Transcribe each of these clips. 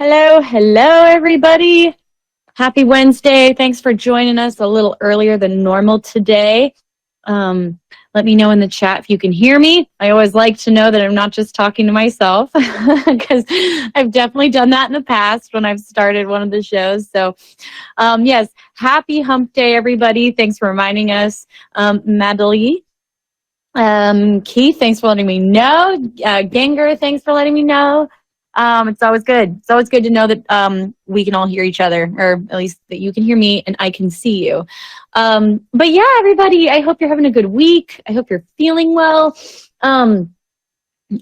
Hello, hello, everybody. Happy Wednesday. Thanks for joining us a little earlier than normal today. Let me know in the chat if you can hear me. I always like to know that I'm not just talking to myself because I've definitely done that in the past when I've started one of the shows. So, yes, happy hump day, everybody. Thanks for reminding us. Madeline. Keith, thanks for letting me know. Ganger, thanks for letting me know. It's always good. It's always good to know that we can all hear each other, or at least that you can hear me and I can see you. But yeah, everybody, I hope you're having a good week. I hope you're feeling well. I'm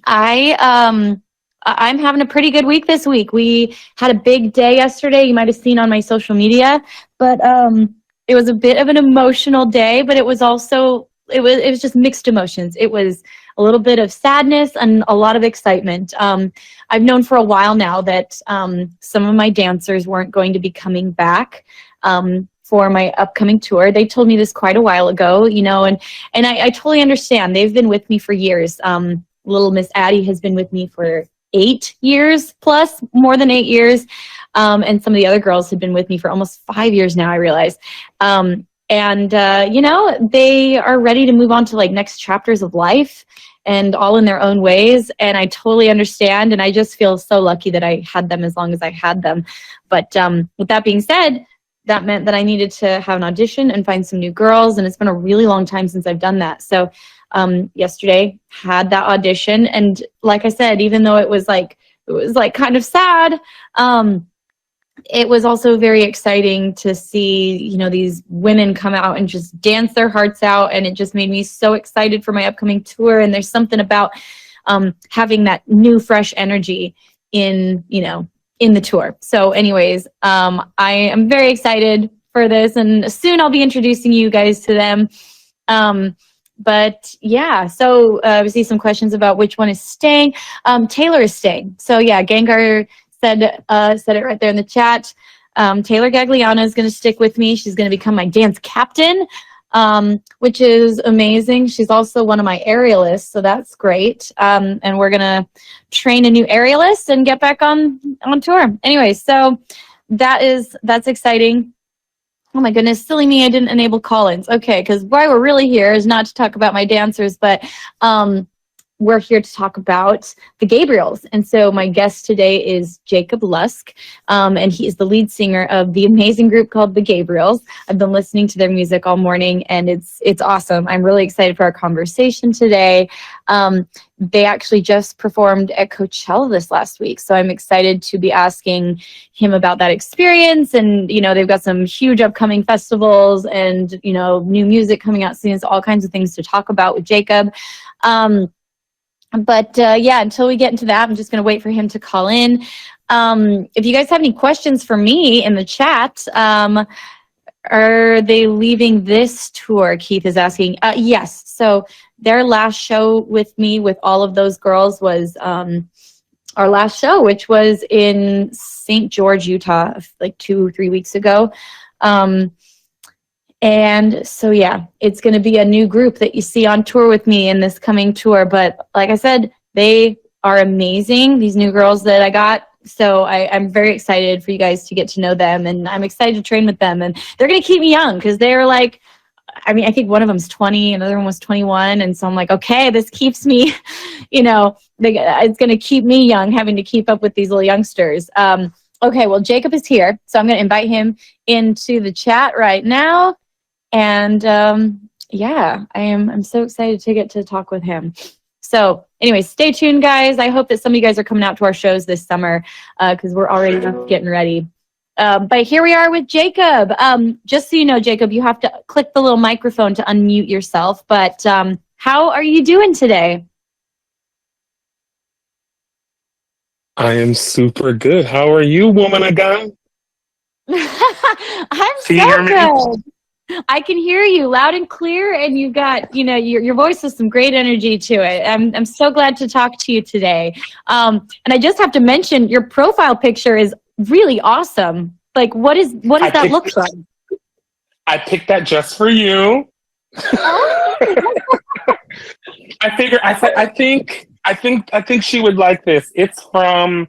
having a pretty good week this week. We had a big day yesterday. You might have seen on my social media, but it was a bit of an emotional day, but it was also it was just mixed emotions. It was a little bit of sadness and a lot of excitement. I've known for a while now that some of my dancers weren't going to be coming back for my upcoming tour. They told me this quite a while ago, and I totally understand. They've been with me for years. Little Miss Addie has been with me for 8 years plus, more than 8 years. And some of the other girls have been with me for almost 5 years now, I realize. They are ready to move on to like next chapters of life and all in their own ways. And I totally understand. And I just feel so lucky that I had them as long as I had them. But with that being said, that meant that I needed to have an audition and find some new girls. And it's been a really long time since I've done that. So yesterday had that audition. And like I said, even though it was kind of sad, it was also very exciting to see, these women come out and just dance their hearts out. And it just made me so excited for my upcoming tour. And there's something about having that new, fresh energy in the tour. So anyways, I am very excited for this. And soon I'll be introducing you guys to them. But yeah, so we see some questions about which one is staying. Taylor is staying. So yeah, Gengar said it right there in the chat. Taylor Gagliano is going to stick with me. She's going to become my dance captain, which is amazing. She's also one of my aerialists, so that's great. And we're going to train a new aerialist and get back on tour. Anyway, so that's exciting. Oh my goodness, silly me, I didn't enable call-ins. Okay, because why we're really here is not to talk about my dancers, but we're here to talk about the Gabriels. And so my guest today is Jacob Lusk, and he is the lead singer of the amazing group called the Gabriels. I've been listening to their music all morning, and it's awesome. I'm really excited for our conversation today. They actually just performed at Coachella this last week, so I'm excited to be asking him about that experience. And, they've got some huge upcoming festivals and, new music coming out soon, so all kinds of things to talk about with Jacob. But until we get into that, I'm just going to wait for him to call in. If you guys have any questions for me in the chat, are they leaving this tour? Keith is asking. Yes. So their last show with me, with all of those girls, was our last show, which was in St. George, Utah, like 2-3 weeks ago. And so, yeah, it's going to be a new group that you see on tour with me in this coming tour. But like I said, they are amazing, these new girls that I got. So I'm very excited for you guys to get to know them. And I'm excited to train with them. And they're going to keep me young because they're like, I think one of them's 20, another one was 21. And so I'm like, okay, this keeps me, it's going to keep me young, having to keep up with these little youngsters. Okay, well, Jacob is here. So I'm going to invite him into the chat right now. And I'm so excited to get to talk with him. So anyway, stay tuned, guys. I hope that some of you guys are coming out to our shows this summer because we're already getting ready. But here we are with Jacob. Just so you know, Jacob, you have to click the little microphone to unmute yourself. But how are you doing today? I am super good. How are you, woman of God? I'm so good. I can hear you loud and clear, and you've got, your voice has some great energy to it. I'm so glad to talk to you today. And I just have to mention, your profile picture is really awesome. Like, what does that look like? I picked that just for you. I think she would like this. It's from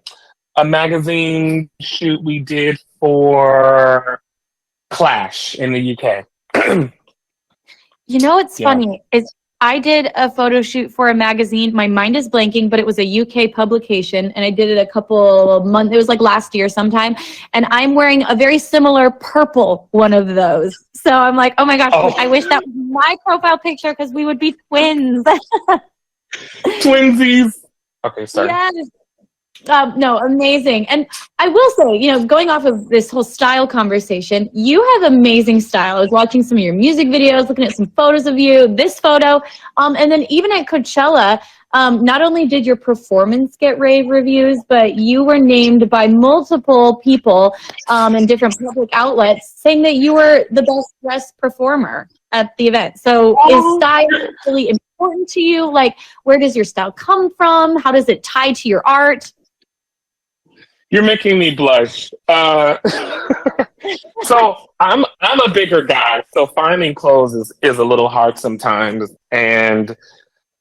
a magazine shoot we did for Clash in the UK. You know, it's Yeah. funny. It's I did a photo shoot for a magazine. My mind is blanking, but it was a UK publication, and I did it a couple of months. It was like last year sometime, and I'm wearing a very similar purple one of those. So I'm like, oh my gosh, Oh. I wish that was my profile picture because we would be twins. Twinsies. Okay, sorry. Yes. No, amazing. And I will say, you know, going off of this whole style conversation, you have amazing style. I was watching some of your music videos, looking at some photos of you, this photo. And then even at Coachella, not only did your performance get rave reviews, but you were named by multiple people in different public outlets saying that you were the best dressed performer at the event. So is style really important to you? Like, where does your style come from? How does it tie to your art? You're making me blush. So I'm a bigger guy, so finding clothes is a little hard sometimes. And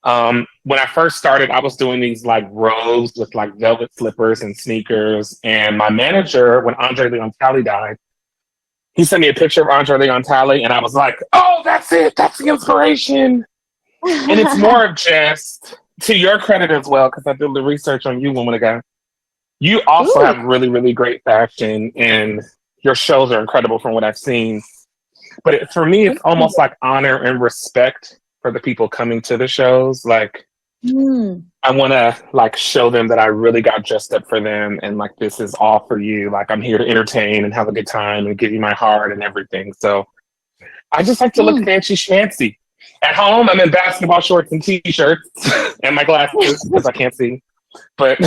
when I first started, I was doing these like robes with like velvet slippers and sneakers. And my manager, when Andre Leon Talley died, he sent me a picture of Andre Leon Talley, and I was like, "Oh, that's it. That's the inspiration." And it's more of just, to your credit as well, because I did the research on you, woman of God. You also have really, really great fashion, and your shows are incredible from what I've seen. But for me, it's almost like honor and respect for the people coming to the shows. Like, I want to like show them that I really got dressed up for them, and like this is all for you. Like I'm here to entertain and have a good time and give you my heart and everything. So I just like to look fancy schmancy. At home, I'm in basketball shorts and t-shirts and my glasses because I can't see. But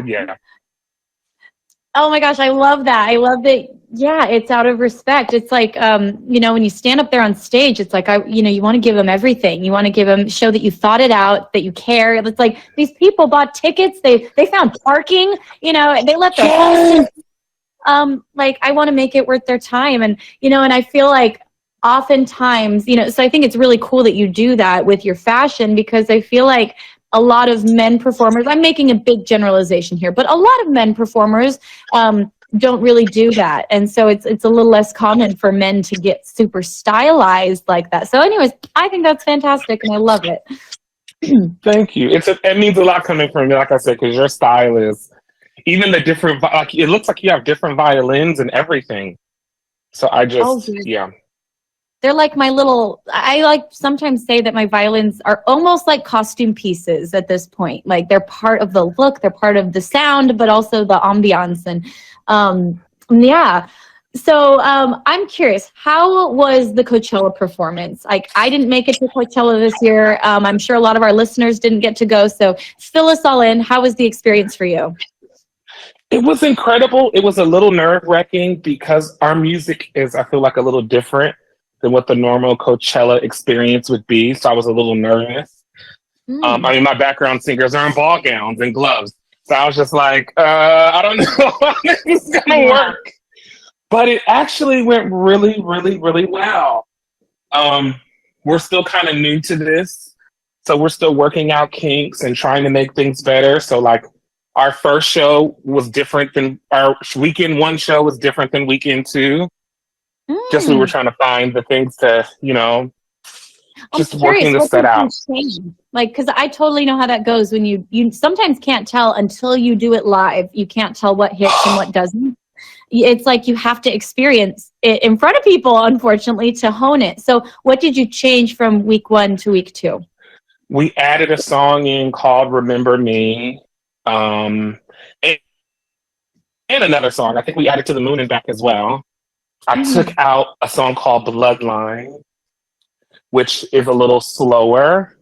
yeah. Oh my gosh, I love that. I love that. Yeah, it's out of respect. It's like, you know, when you stand up there on stage, it's like, you want to give them everything. You want to give them, show that you thought it out, that you care. It's like these people bought tickets. They found parking, you know, they let their hosts. Like I want to make it worth their time. And, you know, and I feel like oftentimes, you know, so I think it's really cool that you do that with your fashion, because I feel like a lot of men performers, I'm making a big generalization here, but a lot of men performers don't really do that. And so it's a little less common for men to get super stylized like that. So anyways, I think that's fantastic and I love it. Thank you. It means a lot coming from you, like I said, because your style is, even the different, like, it looks like you have different violins and everything. So I just, yeah. They're like my little, I like sometimes say that my violins are almost like costume pieces at this point. Like they're part of the look, they're part of the sound, but also the ambiance. And yeah. So I'm curious, how was the Coachella performance? Like I didn't make it to Coachella this year. I'm sure a lot of our listeners didn't get to go. So fill us all in. How was the experience for you? It was incredible. It was a little nerve-wracking because our music is, I feel like, a little different than what the normal Coachella experience would be. So I was a little nervous. I mean, my background singers are in ball gowns and gloves. So I was just like, I don't know how this is going to work. But it actually went really, really, really well. We're still kind of new to this. So we're still working out kinks and trying to make things better. So like our first show was different than our weekend one show was different than weekend two. Just we were trying to find the things to, you know, just working to set out. Like, because I totally know how that goes when you sometimes can't tell until you do it live. You can't tell what hits and what doesn't. It's like you have to experience it in front of people, unfortunately, to hone it. So what did you change from week one to week two? We added a song in called Remember Me. And another song. I think we added To the Moon and Back as well. I took out a song called Bloodline, which is a little slower.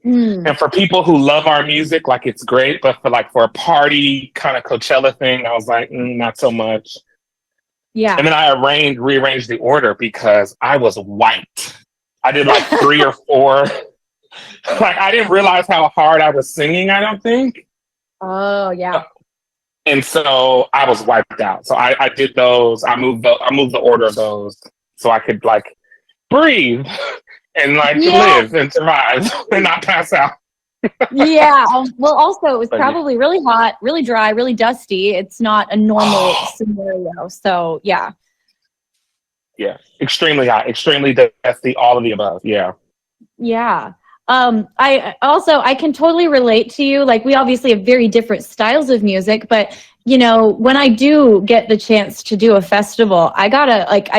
And for people who love our music, like it's great, but for a party kind of Coachella thing, I was like, not so much. Yeah. And then I rearranged the order because I was wiped. I did like 3 or 4. Like I didn't realize how hard I was singing, I don't think. Oh, yeah. And so I was wiped out. So I did those. I moved the order of those so I could like breathe and like live and survive and not pass out. Yeah. Well, also, it was But yeah, probably really hot, really dry, really dusty. It's not a normal scenario. So, yeah. yeah, extremely hot, extremely dusty, all of the above. Yeah. Yeah. I can totally relate to you. Like, we obviously have very different styles of music, but when I do get the chance to do a festival, I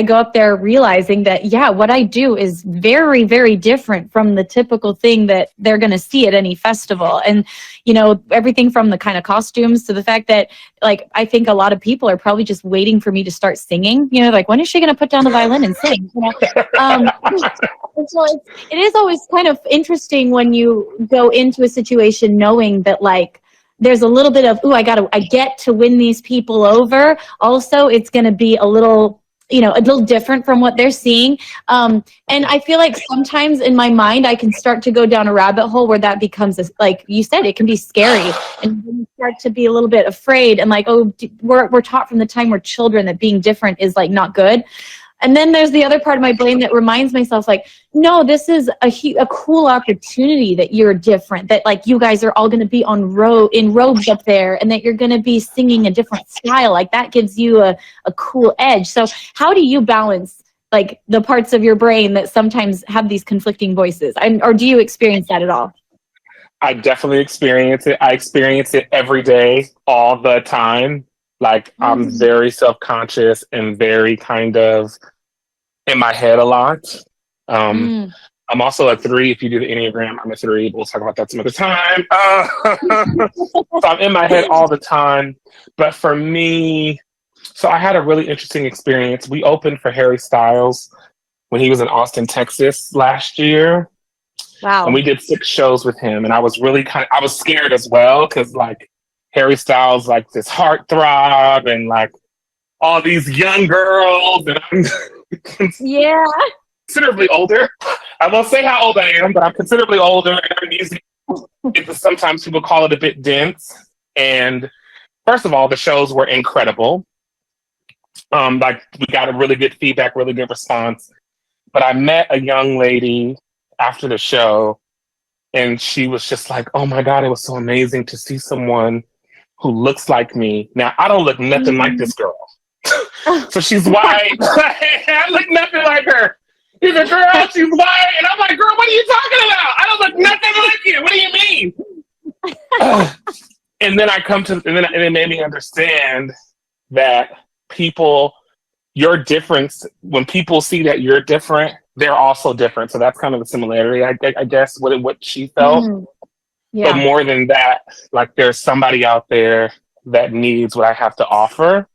go up there realizing that, yeah, what I do is very, very different from the typical thing that they're going to see at any festival. And, everything from the kind of costumes to the fact that, like, I think a lot of people are probably just waiting for me to start singing, like, when is she going to put down the violin and sing? And so it is always kind of interesting when you go into a situation knowing that, like, there's a little bit of, I get to win these people over. Also, it's going to be a little different from what they're seeing. And I feel like sometimes in my mind, I can start to go down a rabbit hole where that becomes, like you said, it can be scary. And you start to be a little bit afraid and like, we're taught from the time we're children that being different is like not good. And then there's the other part of my brain that reminds myself, like, no, this is a cool opportunity that you're different, that, like, you guys are all going to be in robes up there and that you're going to be singing a different style. Like, that gives you a cool edge. So how do you balance, like, the parts of your brain that sometimes have these conflicting voices? Or do you experience that at all? I definitely experience it. I experience it every day, all the time. Like, I'm very self-conscious and very kind of in my head a lot. I'm also a 3. If you do the Enneagram, I'm a 3. We'll talk about that some other time. So I'm in my head all the time. But for me, so I had a really interesting experience. We opened for Harry Styles when he was in Austin, Texas last year. Wow. And we did 6 shows with him. And I was really I was scared as well because, like, Harry Styles, like, this heartthrob and, like, all these young girls. And I'm considerably older. I won't say how old I am, but I'm considerably older. And our music, sometimes people call it a bit dense. And first of all, the shows were incredible. Like, we got a really good feedback, really good response. But I met a young lady after the show, and she was just like, oh my God, it was so amazing to see someone who looks like me. Now, I don't look nothing like this girl. So she's white. I look nothing like her. She's a girl, she's white. And I'm like, girl, what are you talking about? I don't look nothing like you. What do you mean? And then and it made me understand that your difference, when people see that you're different, they're also different. So that's kind of a similarity, I guess, with what she felt. Yeah. But more than that, like, there's somebody out there that needs what I have to offer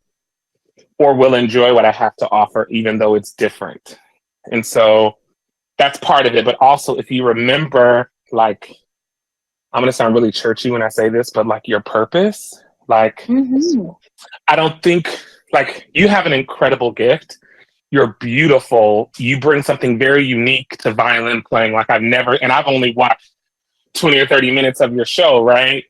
or will enjoy what I have to offer, even though it's different. And so that's part of it. But also, if you remember, like, I'm going to sound really churchy when I say this, but, like, your purpose, like, I don't think, like, you have an incredible gift. You're beautiful. You bring something very unique to violin playing. Like, I've only watched 20 or 30 minutes of your show, right?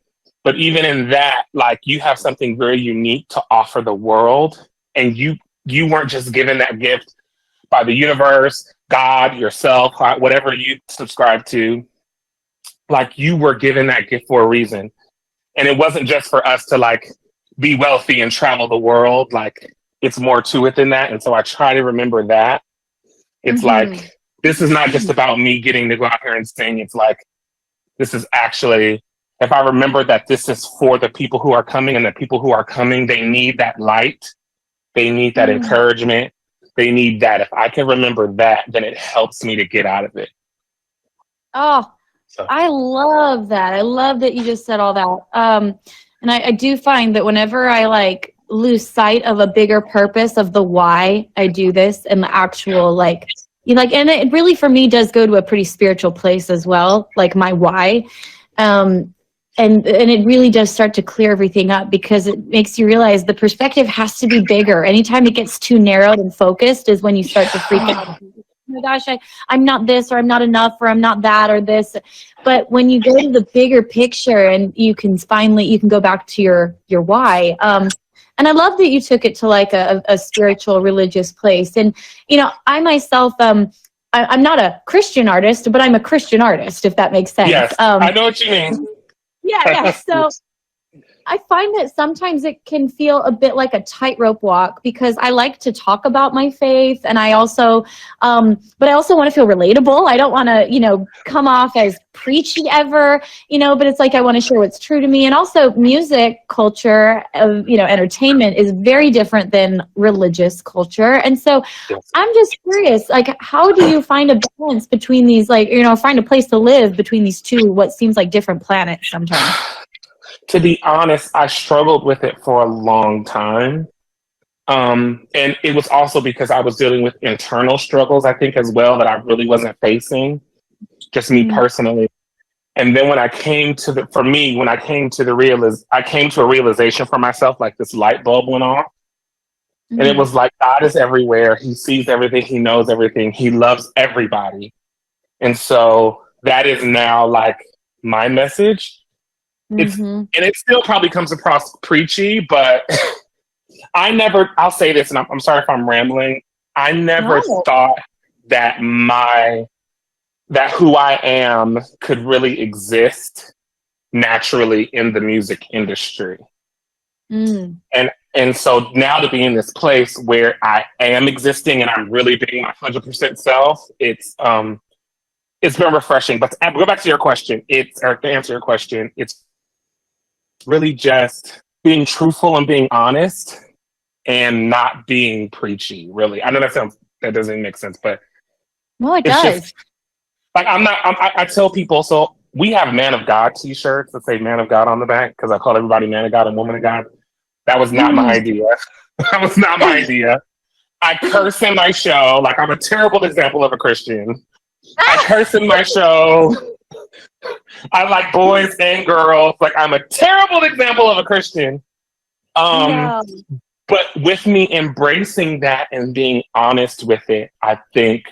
But even in that, like, you have something very unique to offer the world. And you weren't just given that gift by the universe, God, yourself, whatever you subscribe to. Like, you were given that gift for a reason. And it wasn't just for us to, like, be wealthy and travel the world. Like, it's more to it than that. And so I try to remember that. It's like, this is not just about me getting to go out here and sing. It's like, this is actually, if I remember that this is for the people who are coming, and the people who are coming, they need that light. They need that encouragement. They need that. If I can remember that, then it helps me to get out of it. Oh, so. I love that. I love that you just said all that. And I do find that whenever I, like, lose sight of a bigger purpose of the why I do this and the actual, and it really, for me, does go to a pretty spiritual place as well, like my why. And it really does start to clear everything up, because it makes you realize the perspective has to be bigger. Anytime it gets too narrowed and focused is when you start to freak out. Oh my gosh, I'm not this, or I'm not enough, or I'm not that, or this. But when you go to the bigger picture and you can go back to your why. And I love that you took it to, like, a spiritual, religious place. And, I myself, I'm not a Christian artist, but I'm a Christian artist, if that makes sense. Yes, I know what you mean. Yeah. So I find that sometimes it can feel a bit like a tightrope walk because I like to talk about my faith, and I also, but I also want to feel relatable. I don't want to, come off as preachy ever, but it's like I want to share what's true to me. And also music culture, entertainment is very different than religious culture. And so I'm just curious, like, how do you find a balance between these, like, find a place to live between these two, what seems like different planets sometimes? To be honest, I struggled with it for a long time. And it was also because I was dealing with internal struggles, I think, as well, that I really wasn't facing, just me personally. And then when I came to I came to a realization for myself, like this light bulb went off. And it was like, God is everywhere. He sees everything. He knows everything. He loves everybody. And so that is now like my message. And it still probably comes across preachy, but I'll say this, and I'm sorry if I'm rambling. I never thought that who I am could really exist naturally in the music industry. And so now to be in this place where I am existing and I'm really being my 100% self, it's been refreshing. But to go back to your question, to answer your question, it's really just being truthful and being honest and not being preachy, really. I know that doesn't make sense, but no, it does. Just, like, I tell people, so we have Man of God t-shirts that say Man of God on the back because I call everybody Man of God and Woman of God. That was not my idea. That was not my idea. I curse in my show. Like, I'm a terrible example of a Christian. I curse in my show. I like boys and girls. Like, I'm a terrible example of a Christian. No. But with me embracing that and being honest with it, I think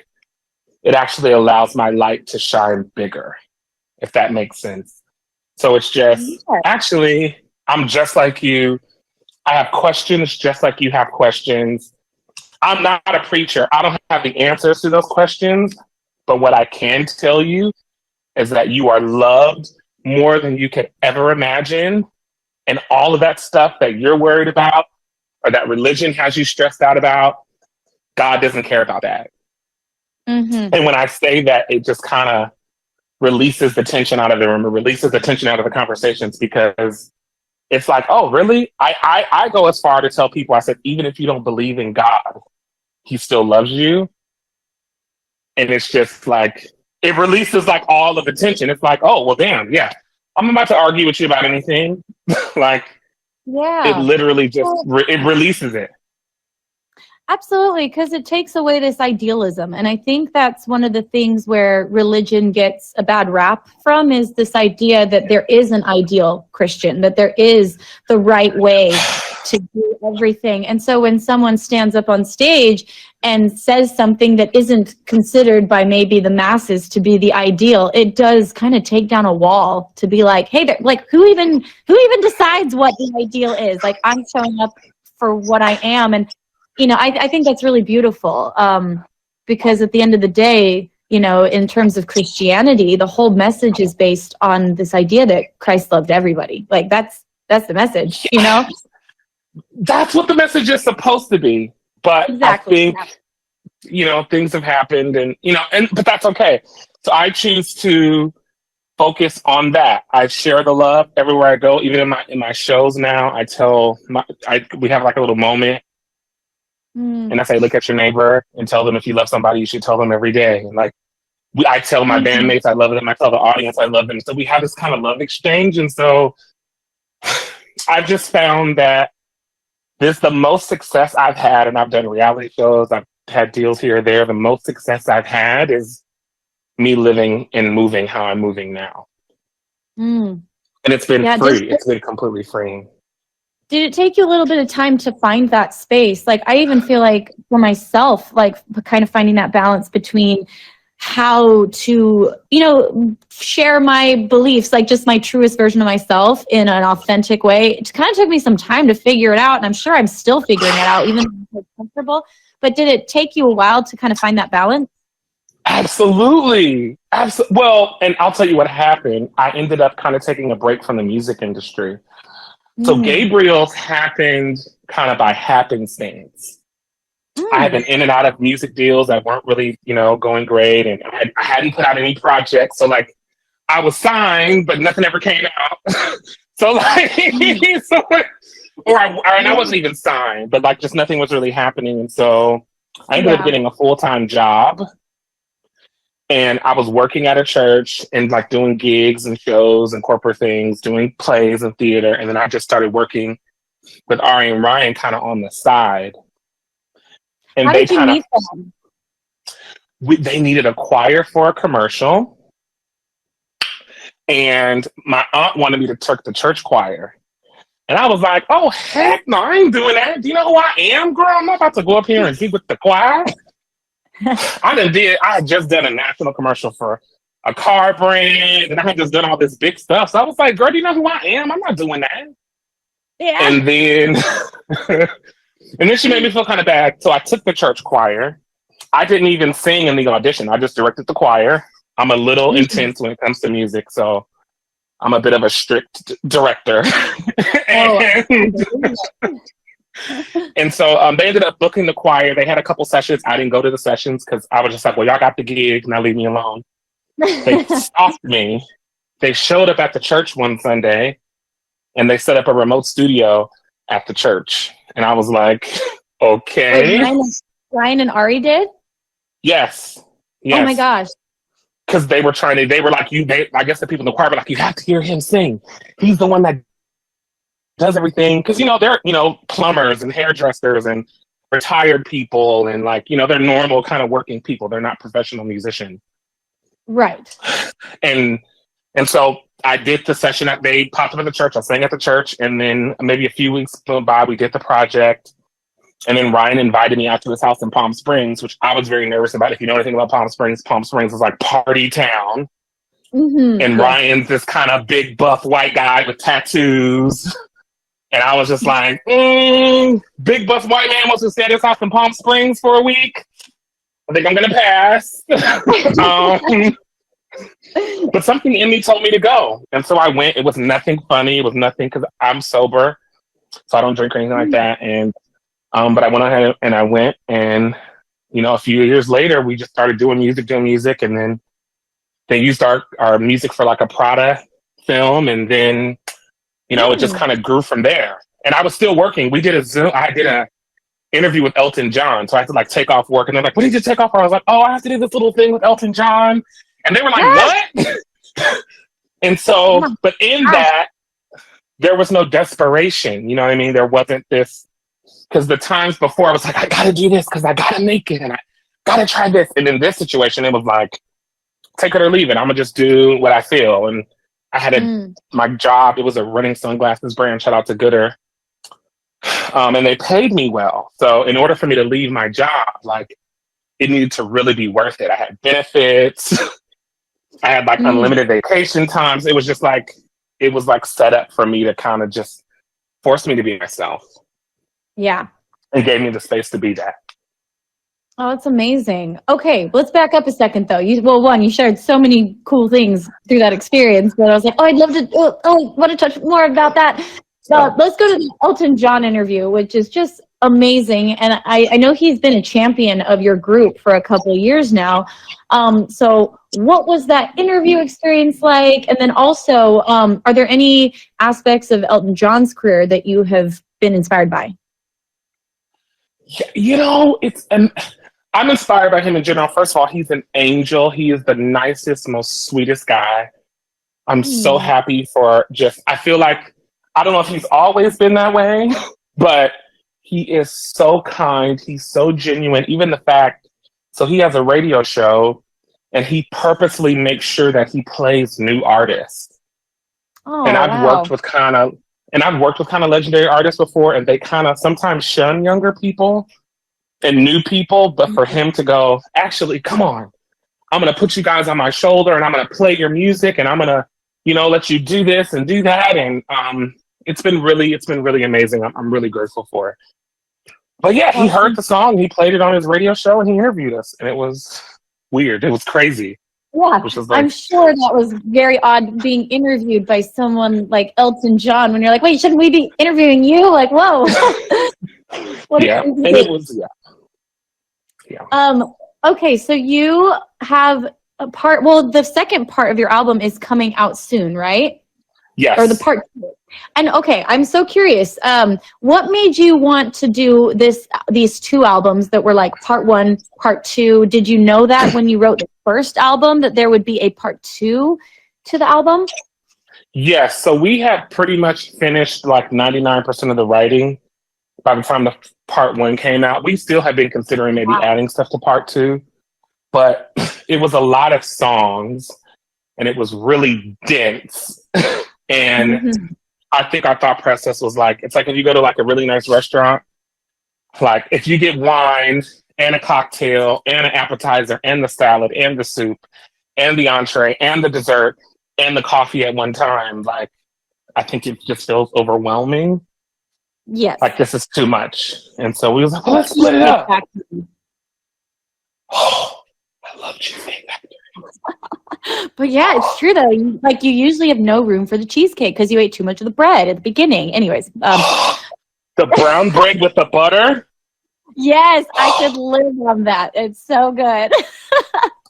it actually allows my light to shine bigger, if that makes sense. So it's just, actually, I'm just like you. I have questions just like you have questions. I'm not a preacher. I don't have the answers to those questions. But what I can tell you is that you are loved more than you could ever imagine. And all of that stuff that you're worried about or that religion has you stressed out about, God doesn't care about that. And when I say that, it just kind of releases the tension out of the room, or releases the tension out of the conversations, because it's like, oh, really? I go as far to tell people, I said, even if you don't believe in God, he still loves you. And it's just like, it releases like all of the tension. It's like, oh, well, damn, yeah. I'm about to argue with you about anything. It literally just, it releases it. Absolutely, because it takes away this idealism. And I think that's one of the things where religion gets a bad rap from, is this idea that there is an ideal Christian, that there is the right way to do everything. And so when someone stands up on stage and says something that isn't considered by maybe the masses to be the ideal, it does kind of take down a wall to be like, hey, like, who even decides what the ideal is? Like, I'm showing up for what I am. And I think that's really beautiful, because at the end of the day, in terms of Christianity, the whole message is based on this idea that Christ loved everybody. Like, that's the message, That's what the message is supposed to be. But exactly. I think, things have happened but that's okay. So I choose to focus on that. I share the love everywhere I go, even in my shows now. We have like a little moment. And I say, look at your neighbor and tell them if you love somebody, you should tell them every day. And I tell my bandmates I love them. I tell the audience I love them. So we have this kind of love exchange. And so I've just found that the most success I've had, and I've done reality shows, I've had deals here or there. The most success I've had is me living and moving how I'm moving now. And it's been free. It's been completely freeing. Did it take you a little bit of time to find that space? Like, I even feel like for myself, like, kind of finding that balance between how to, share my beliefs, like just my truest version of myself in an authentic way. It kind of took me some time to figure it out. And I'm sure I'm still figuring it out, even though I'm comfortable. But did it take you a while to kind of find that balance? Absolutely. Well, and I'll tell you what happened. I ended up kind of taking a break from the music industry. So Mm. Gabriels happened kind of by happenstance. I had Mm. been in and out of music deals that weren't really, going great. And I hadn't put out any projects. So, like, I was signed, but nothing ever came out. So, like, so, and I wasn't even signed, but, like, just nothing was really happening. And so I ended up Yeah. getting a full-time job. And I was working at a church and like doing gigs and shows and corporate things, doing plays and theater. And then I just started working with Ari and Ryan kind of on the side. And How they did you kind of, meet them? they needed a choir for a commercial. And my aunt wanted me to take the church choir. And I was like, oh, heck no, I ain't doing that. Do you know who I am, girl? I'm not about to go up here and be with the choir. I had just done a national commercial for a car brand, and I had just done all this big stuff. So I was like, girl, do you know who I am? I'm not doing that. Yeah. And then, and then she made me feel kind of bad. So I took the church choir. I didn't even sing in the audition. I just directed the choir. I'm a little intense when it comes to music, so I'm a bit of a strict director. And so they ended up booking the choir. They had a couple sessions. I didn't go to the sessions because I was just like, well, y'all got the gig. Now leave me alone. They stopped me. They showed up at the church one Sunday and they set up a remote studio at the church. And I was like, okay. Wait, Ryan and Ari did? Yes. Oh my gosh. Because they were like, I guess the people in the choir were like, you have to hear him sing. He's the one that does everything. Because, they're, plumbers and hairdressers and retired people and like, they're normal kind of working people. They're not professional musicians. Right. And so I did the session that they popped up at the church. I sang at the church. And then maybe a few weeks went by, we did the project. And then Ryan invited me out to his house in Palm Springs, which I was very nervous about. If you know anything about Palm Springs is like party town. Mm-hmm. And Ryan's this kind of big, buff white guy with tattoos. And I was just like, big, buff white man wants to stay at his house in Palm Springs for a week. I think I'm going to pass. But something in me told me to go. And so I went. It was nothing funny. It was nothing because I'm sober. So I don't drink or anything like that. And but I went ahead and I went. And, a few years later, we just started doing music. And then they used our music for like a Prada film. And then, it just kind of grew from there. And I was still working. I did a interview with Elton John. So I had to like take off work. And they're like, what did you take off for? I was like, oh, I have to do this little thing with Elton John. And they were like, what? And so, but in that, there was no desperation. You know what I mean? There wasn't this, because the times before I was like, I got to do this because I got to make it. And I got to try this. And in this situation, it was like, take it or leave it. I'm going to just do what I feel. And I had my job. It was a running sunglasses brand. Shout out to Gooder. And they paid me well. So in order for me to leave my job, like it needed to really be worth it. I had benefits. I had like unlimited vacation times. It was like set up for me to kind of just force me to be myself. Yeah. It gave me the space to be that. Oh, it's amazing. Okay, let's back up a second, though. You shared so many cool things through that experience, but I was like, oh, I'd love to, want to touch more about that. Let's go to the Elton John interview, which is just amazing. And I know he's been a champion of your group for a couple of years now. So what was that interview experience like? And then also, are there any aspects of Elton John's career that you have been inspired by? I'm inspired by him in general. First of all, he's an angel. He is the nicest, most sweetest guy. I'm so happy I feel like, I don't know if he's always been that way, but he is so kind. He's so genuine. Even the fact, so he has a radio show and he purposely makes sure that he plays new artists. Oh, and I've worked with kind of legendary artists before, and they kind of sometimes shun younger people and new people, but for him to go, actually, come on, I'm going to put you guys on my shoulder and I'm going to play your music and I'm going to, let you do this and do that. And it's been really amazing. I'm really grateful for it. But yeah, he heard the song, he played it on his radio show and he interviewed us. And it was weird. It was crazy. Yeah, Which was I'm like, sure that was very odd being interviewed by someone like Elton John when you're like, wait, shouldn't we be interviewing you? Like, whoa. What a yeah. crazy And it thing. was, yeah. Okay, so you have the second part of your album is coming out soon, right? Or the Yes. part two. And okay, I'm so curious. What made you want to do these two albums that were like part one, part two? Did you know that when you wrote the first album that there would be a part two to the album? Yes. So we had pretty much finished like 99% of the writing by the time the part one came out. We still have been considering maybe Wow. adding stuff to part two, but it was a lot of songs and it was really dense. And Mm-hmm. I think our thought process was like, it's like if you go to like a really nice restaurant, like if you get wine and a cocktail and an appetizer and the salad and the soup and the entree and the dessert and the coffee at one time, like I think it just feels overwhelming. Yes. Like this is too much. And so we was like, let's split it up. Oh, I love Cheesecake Factory. But yeah, it's true though. You usually have no room for the cheesecake because you ate too much of the bread at the beginning. Anyways, the brown bread with the butter. yes, I could live on that. It's so good.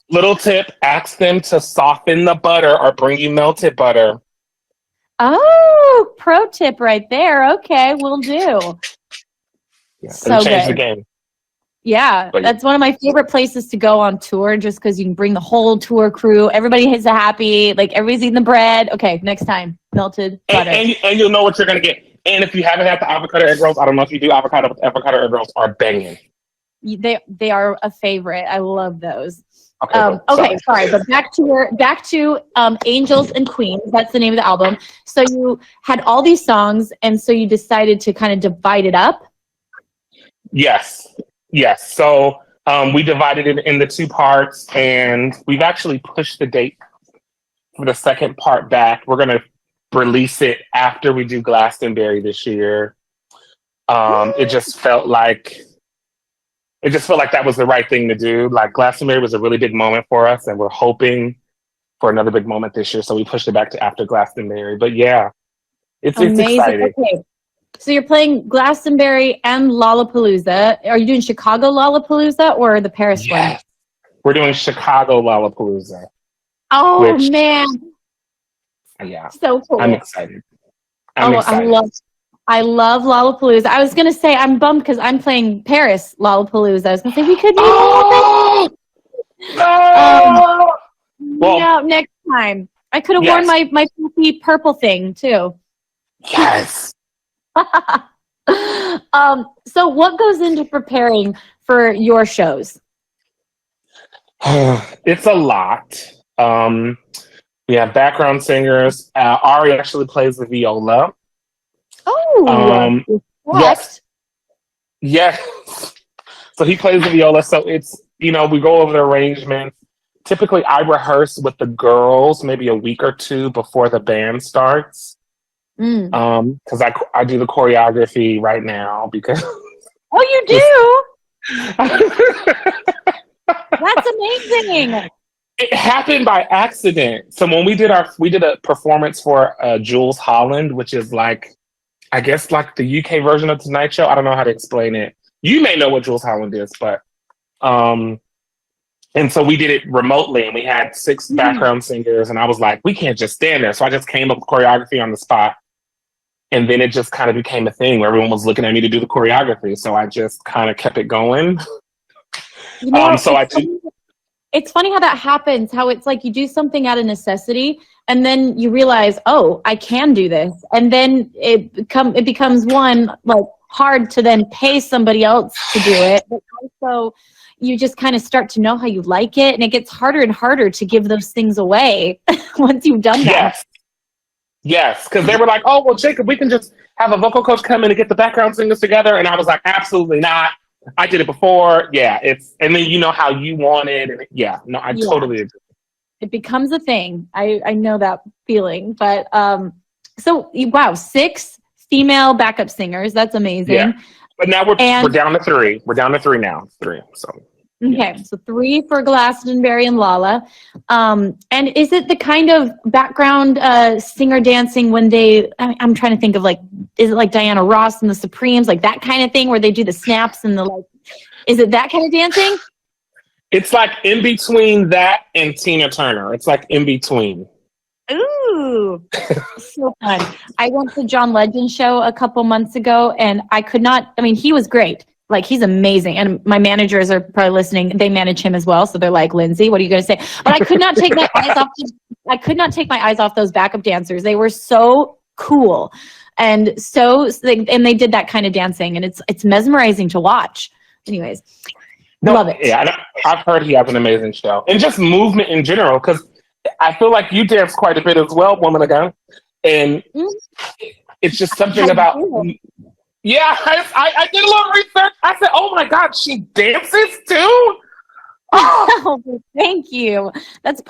Little tip, ask them to soften the butter or bring you melted butter. Oh, pro tip right there. Okay, will do. Yeah, So change the good. game. Yeah, But that's one of my favorite places to go on tour just because you can bring the whole tour crew. Everybody is happy. Like, everybody's eating the bread. Okay, next time, melted butter. And you'll know what you're going to get. And if you haven't had the avocado egg rolls, I don't know if you do avocado, but avocado egg rolls are banging. They are a favorite. I love those. Okay, sorry, but back to Angels and Queens. That's the name of the album. So you had all these songs, and so you decided to kind of divide it up. Yes. So we divided it into two parts, and we've actually pushed the date for the second part back. We're going to release it after we do Glastonbury this year. It just felt like that was the right thing to do. Like Glastonbury was a really big moment for us, and we're hoping for another big moment this year. So we pushed it back to after Glastonbury. But yeah, it's exciting. Okay. So you're playing Glastonbury and Lollapalooza. Are you doing Chicago Lollapalooza or the Paris one? We're doing Chicago Lollapalooza. Oh, man. Yeah. So cool. I'm excited. I'm excited. I love Lollapalooza. I was going to say I'm bummed because I'm playing Paris Lollapalooza. I was going to say we could do no, next time. I could have worn my purple thing too. Yes. So what goes into preparing for your shows? It's a lot. We have background singers. Ari actually plays the viola. Oh, yes. So he plays the viola. So it's, we go over the arrangements. Typically, I rehearse with the girls maybe a week or two before the band starts. Because I do the choreography right now because. Oh, you do? That's amazing. It happened by accident. So when we did a performance for Jules Holland, which is like, I guess like the UK version of Tonight Show. I don't know how to explain it. You may know what Jules Holland is, but and so we did it remotely, and we had 6 background singers, and I was like, we can't just stand there. So I just came up with choreography on the spot. And then it just kind of became a thing where everyone was looking at me to do the choreography. So I just kind of kept it going. It's funny how that happens, how it's like you do something out of necessity and then you realize, oh, I can do this. And then it becomes one, like, hard to then pay somebody else to do it. But also you just kind of start to know how you like it. And it gets harder and harder to give those things away once you've done that. Yes, because they were like, oh, well, Jacob, we can just have a vocal coach come in and get the background singers together. And I was like, absolutely not. I did it before. Yeah, and then you know how you want it. And I totally agree. It becomes a thing. I know that feeling. But so, wow, 6 female backup singers. That's amazing. Yeah. But now we're down to 3. We're down to 3 now. 3. So Okay, so 3 for Glastonbury and Lala. And is it the kind of background singer dancing when I'm trying to think of like, is it like Diana Ross and the Supremes, like that kind of thing where they do the snaps and the like, is it that kind of dancing? It's like in between that and Tina Turner. It's like in between. Ooh, so fun. I went to John Legend's show a couple months ago and he was great. Like, he's amazing. And my managers are probably listening. They manage him as well. So they're like, Lindsay, what are you going to say? But I could not take my eyes off. I could not take my eyes off those backup dancers. They were so cool. And they did that kind of dancing. And it's mesmerizing to watch. Anyways, love it. Yeah, I've heard he has an amazing show. And just movement in general, because I feel like you dance quite a bit as well, woman ago. And it's just something about... Yeah, I did a little research. I said, oh my God, she dances too? Oh, thank you. That's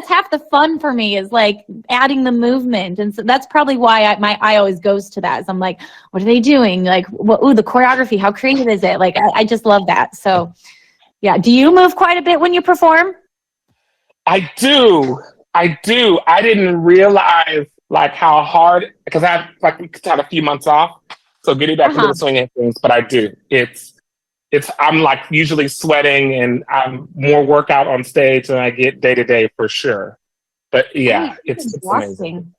half the fun for me, is like adding the movement. And so that's probably why my eye always goes to that. Is I'm like, what are they doing? Like, the choreography, how creative is it? Like, I just love that. So yeah. Do you move quite a bit when you perform? I do. I didn't realize like how hard, because I had a few months off. So getting back into the swing of things, but I do. I'm like usually sweating and I'm more workout on stage than I get day to day for sure. But yeah, it's amazing.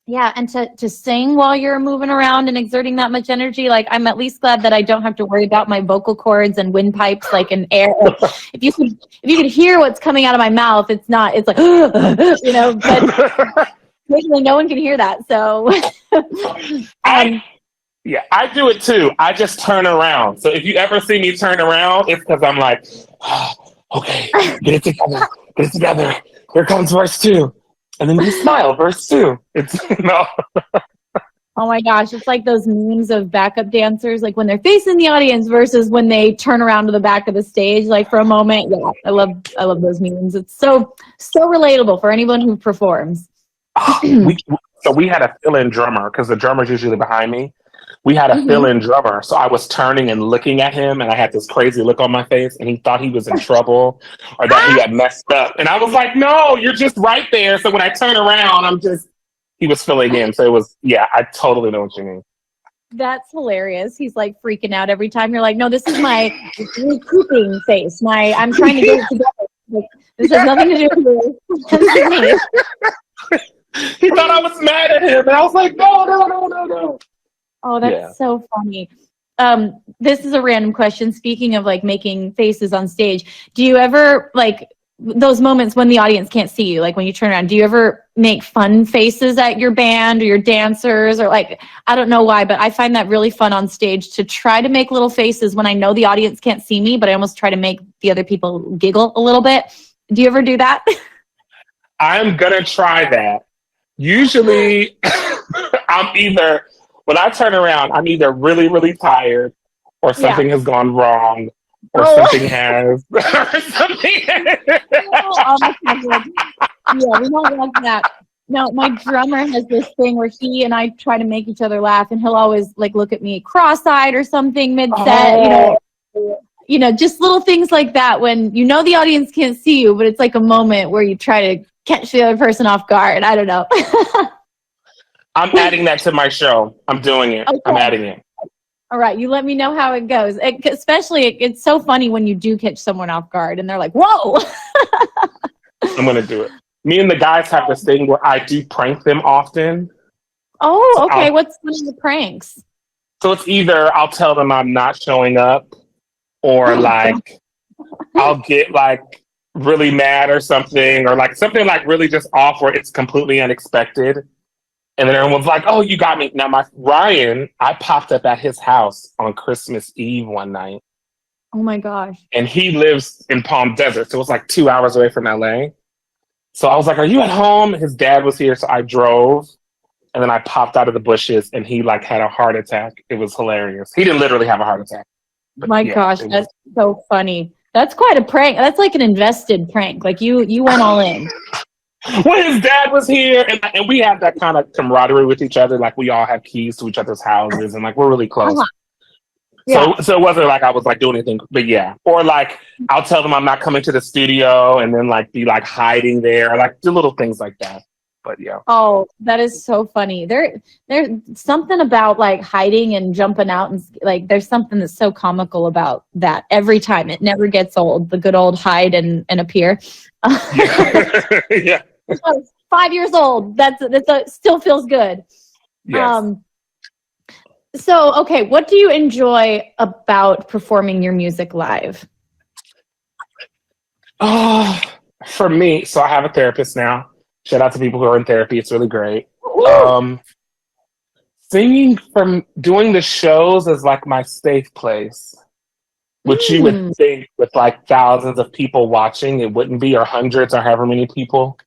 Yeah, and to sing while you're moving around and exerting that much energy, like I'm at least glad that I don't have to worry about my vocal cords and windpipes, like in air. If you could hear what's coming out of my mouth, it's like but usually no one can hear that. So yeah, I do it too. I just turn around. So if you ever see me turn around, it's because I'm like, okay, get it together. Here comes verse 2. And then you smile, verse 2. It's no. Oh my gosh, it's like those memes of backup dancers, like when they're facing the audience versus when they turn around to the back of the stage, like for a moment. Yeah, I love those memes. It's so relatable for anyone who performs. So we had a fill-in drummer, because the drummer's usually behind me. We had a fill-in drummer, so I was turning and looking at him, and I had this crazy look on my face, and he thought he was in trouble or that he had messed up. And I was like, no, you're just right there. So when I turn around, he was filling in. So it was, yeah, I totally know what you mean. That's hilarious. He's like freaking out every time. You're like, no, this is my recouping face. I'm trying to get it together. Like, this has nothing to do with you. He thought I was mad at him, and I was like, no. Oh, that's so funny. This is a random question. Speaking of like making faces on stage, do you ever like those moments when the audience can't see you, like when you turn around, do you ever make fun faces at your band or your dancers, or like, I don't know why, but I find that really fun on stage to try to make little faces when I know the audience can't see me, but I almost try to make the other people giggle a little bit. Do you ever do that? I'm going to try that. Usually when I turn around, I'm either really, really tired, or something has gone wrong, or something has. Oh my God. Yeah, we don't like that. No, my drummer has this thing where he and I try to make each other laugh, and he'll always like look at me cross-eyed or something mid-set. Just little things like that when the audience can't see you, but it's like a moment where you try to catch the other person off guard. I don't know. I'm adding that to my show. I'm doing it. Okay. I'm adding it. All right. You let me know how it goes. It's so funny when you do catch someone off guard and they're like, whoa. I'm going to do it. Me and the guys have this thing where I do prank them often. Oh, okay. What's one of the pranks? So it's either I'll tell them I'm not showing up, or like I'll get like really mad or something, or like something like really just off where it's completely unexpected. And then everyone's like, oh, you got me. Now, Ryan, I popped up at his house on Christmas Eve one night. Oh, my gosh. And he lives in Palm Desert, so it was like 2 hours away from LA. So I was like, are you at home? His dad was here, so I drove. And then I popped out of the bushes, and he like had a heart attack. It was hilarious. He didn't literally have a heart attack. My gosh, that's so funny. That's quite a prank. That's like an invested prank. Like you went all in. Well, his dad was here, and we have that kind of camaraderie with each other. Like, we all have keys to each other's houses, and like we're really close. Yeah. So it wasn't like I was like doing anything, but yeah. Or like I'll tell them I'm not coming to the studio and then like be like hiding there, like do little things like that. But yeah. Oh, that is so funny. There's something about like hiding and jumping out and like there's something that's so comical about that every time. It never gets old. The good old hide and appear. Yeah. 5 years old. Still feels good. Yes. So, okay, what do you enjoy about performing your music live? Oh, for me, so I have a therapist now. Shout out to people who are in therapy. It's really great. Woo! Singing from doing the shows is like my safe place, which you would Mm, think with like thousands of people watching, it wouldn't be, or hundreds or however many people.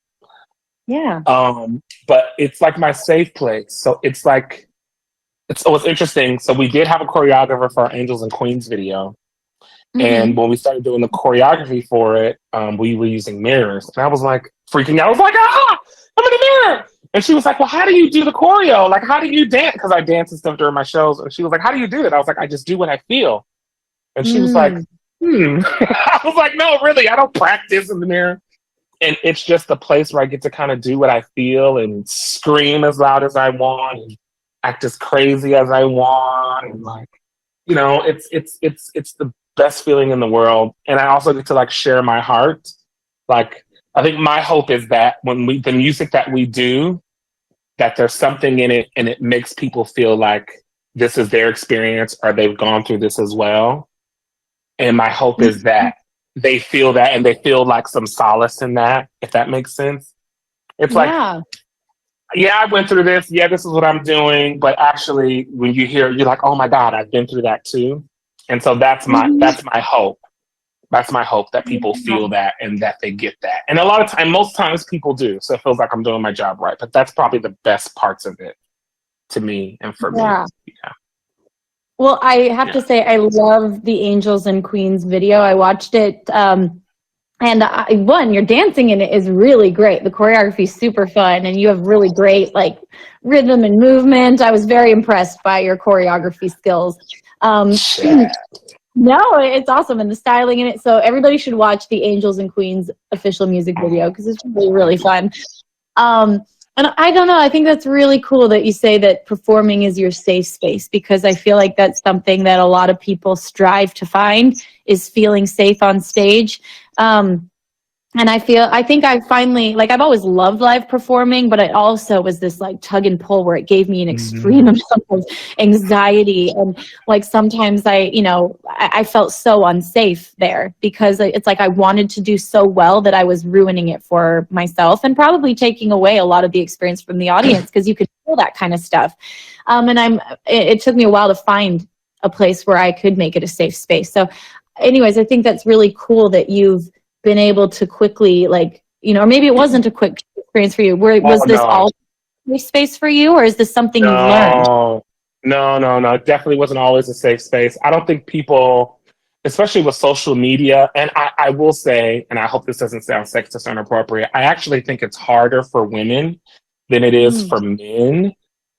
yeah. But it's like my safe place. So it's like, it's interesting. So we did have a choreographer for our Angels and Queens video. And Mm-hmm. when we started doing the choreography for it, we were using mirrors. And I was like freaking out. I was like, I'm in the mirror. And she was like, well, how do you do the choreo? Like, how do you dance? Because I dance and stuff during my shows. And she was like, how do you do it? I was like, I just do what I feel. And she was like, Mm, I was like, no, really, I don't practice in the mirror. And it's just a place where I get to kind of do what I feel and scream as loud as I want and act as crazy as I want. And like, it's the best feeling in the world. And I also get to like share my heart. Like, I think my hope is that the music that we do, that there's something in it and it makes people feel like this is their experience or they've gone through this as well. And my hope is that they feel that and they feel like some solace in that, if that makes sense. It's like, yeah. yeah, I went through this. Yeah, this is what I'm doing. But actually, when you hear, you're like, oh my God, I've been through that too. And so that's my hope. That's my hope, that people feel that and that they get that. And a lot of time, most times people do. So it feels like I'm doing my job right. But that's probably the best parts of it to me and for me. Yeah. Yeah. Well, I have to say, I love the Angels and Queens video. I watched it. Your dancing in it is really great. The choreography is super fun, and you have really great like rhythm and movement. I was very impressed by your choreography skills. No, it's awesome, and the styling in it. So everybody should watch the Angels and Queens official music video because it's really, really fun. And I don't know, I think that's really cool that you say that performing is your safe space, because I feel like that's something that a lot of people strive to find, is feeling safe on stage. And I think I finally, like, I've always loved live performing, but it also was this like tug and pull where it gave me an extreme amount of anxiety. And like, sometimes I felt so unsafe there because it's like I wanted to do so well that I was ruining it for myself and probably taking away a lot of the experience from the audience, because you could feel that kind of stuff. It took me a while to find a place where I could make it a safe space. So anyways, I think that's really cool that you've been able to quickly, like, or maybe it wasn't a quick experience for you. Was this all safe space for you, or is this something you've learned? No. It definitely wasn't always a safe space. I don't think people, especially with social media, and I will say, and I hope this doesn't sound sexist or inappropriate, I actually think it's harder for women than it is for men.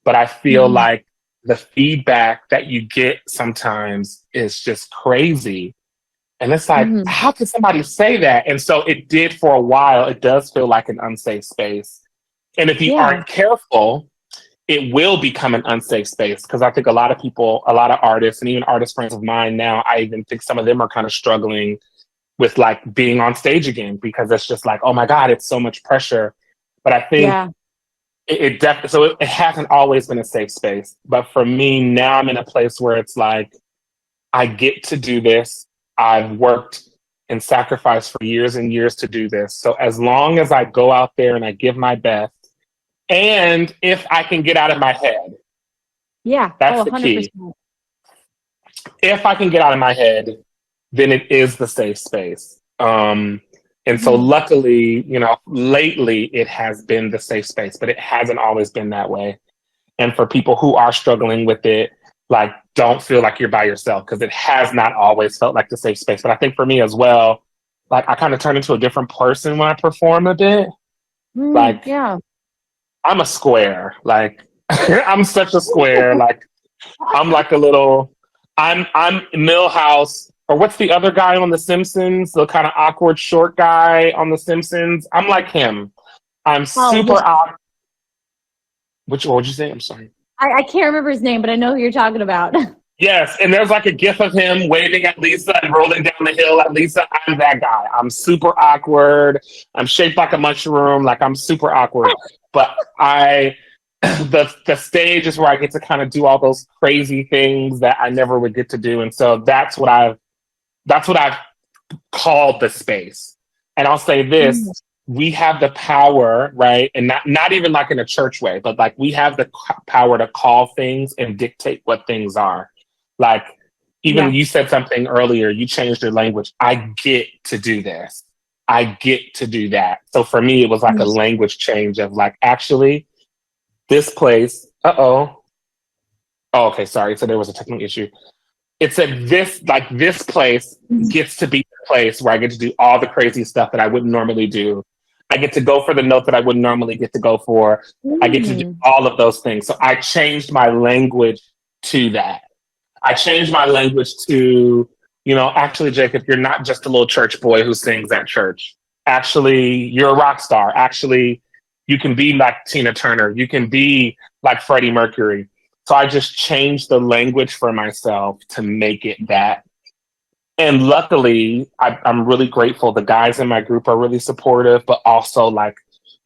But I feel like the feedback that you get sometimes is just crazy. And it's like, how could somebody say that? And so it did for a while. It does feel like an unsafe space. And if you aren't careful, it will become an unsafe space. Because I think a lot of people, a lot of artists, and even artist friends of mine now, I even think some of them are kind of struggling with like being on stage again, because it's just like, oh my God, it's so much pressure. But I think it hasn't always been a safe space. But for me, now I'm in a place where it's like, I get to do this. I've worked and sacrificed for years and years to do this. So as long as I go out there and I give my best, and if I can get out of my head, that's the 100%. key. If I can get out of my head, then it is the safe space. And so luckily, lately it has been the safe space, but it hasn't always been that way. And for people who are struggling with it, like, don't feel like you're by yourself, because it has not always felt like the safe space. But I think for me as well, like, I kind of turn into a different person when I perform a bit. I'm a square. Like, I'm such a square. Like, I'm like a little, I'm Millhouse, or what's the other guy on The Simpsons? The kind of awkward short guy on The Simpsons. I'm like him. I'm super awkward. What would you say? I'm sorry. I can't remember his name, but I know who you're talking about. Yes, and there's like a gif of him waving at Lisa and rolling down the hill at Lisa. I'm that guy. I'm super awkward. I'm shaped like a mushroom. Like I'm super awkward. But the stage is where I get to kind of do all those crazy things that I never would get to do, and so that's what I've called the space. And I'll say this: we have the power, right? And not even like in a church way, but like we have the power to call things and dictate what things are. Like, even you said something earlier, you changed your language. I get to do this. I get to do that. So for me, it was like a language change of like, actually, this place, oh, okay, sorry. So there was a technical issue. It said this place gets to be the place where I get to do all the crazy stuff that I wouldn't normally do. I get to go for the note that I wouldn't normally get to go for. I get to do all of those things. So I changed my language to that. I changed my language to, actually, Jacob, you're not just a little church boy who sings at church. Actually, you're a rock star. Actually, you can be like Tina Turner. You can be like Freddie Mercury. So I just changed the language for myself to make it that. And luckily, I'm really grateful. The guys in my group are really supportive, but also like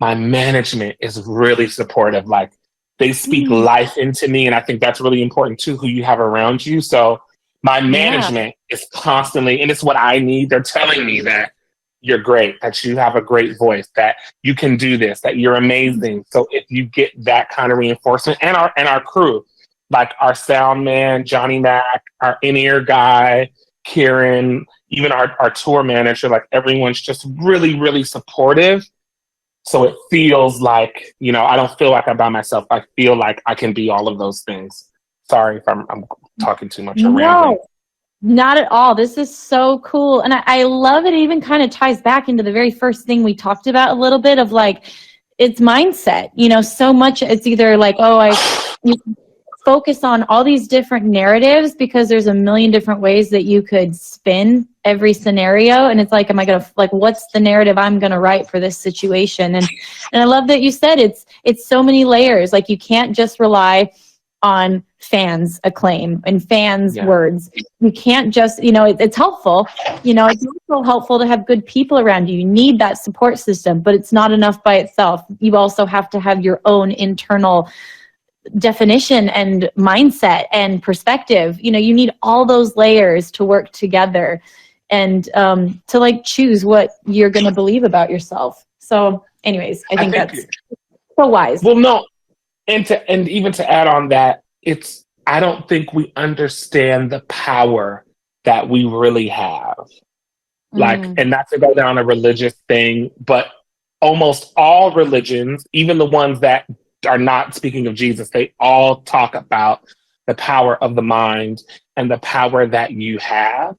my management is really supportive. Like, they speak life into me, and I think that's really important too, who you have around you. So my management is constantly, and it's what I need. They're telling me that you're great, that you have a great voice, that you can do this, that you're amazing. So if you get that kind of reinforcement, and our crew, like our sound man, Johnny Mac, our in-ear guy, Kieran, even our tour manager, like everyone's just really, really supportive. So it feels like, I don't feel like I'm by myself. I feel like I can be all of those things. Sorry if I'm talking too much or rambling. Not at all. This is so cool. And I love it. It even kind of ties back into the very first thing we talked about a little bit of like, it's mindset, so much. It's either like, you focus on all these different narratives because there's a million different ways that you could spin every scenario. And it's like, am I going to, like, what's the narrative I'm going to write for this situation? And I love that you said it's so many layers. Like, you can't just rely on fans' acclaim and fans' words. You can't just, it's helpful. It's also helpful to have good people around you. You need that support system, but it's not enough by itself. You also have to have your own internal definition and mindset and perspective. You need all those layers to work together and to like choose what you're going to believe about yourself. So anyways, I think that's so wise. Well, no. And even to add on that, I don't think we understand the power that we really have. Like, and not to go down a religious thing, but almost all religions, even the ones that are not speaking of Jesus, they all talk about the power of the mind and the power that you have.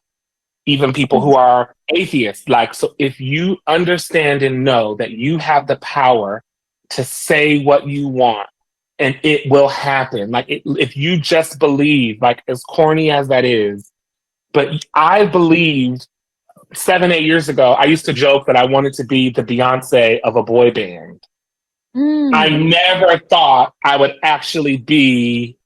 Even people who are atheists, like, so if you understand and know that you have the power to say what you want, and it will happen. Like, if you just believe, like, as corny as that is, but I believed 7-8 years ago, I used to joke that I wanted to be the Beyonce of a boy band. I never thought I would actually be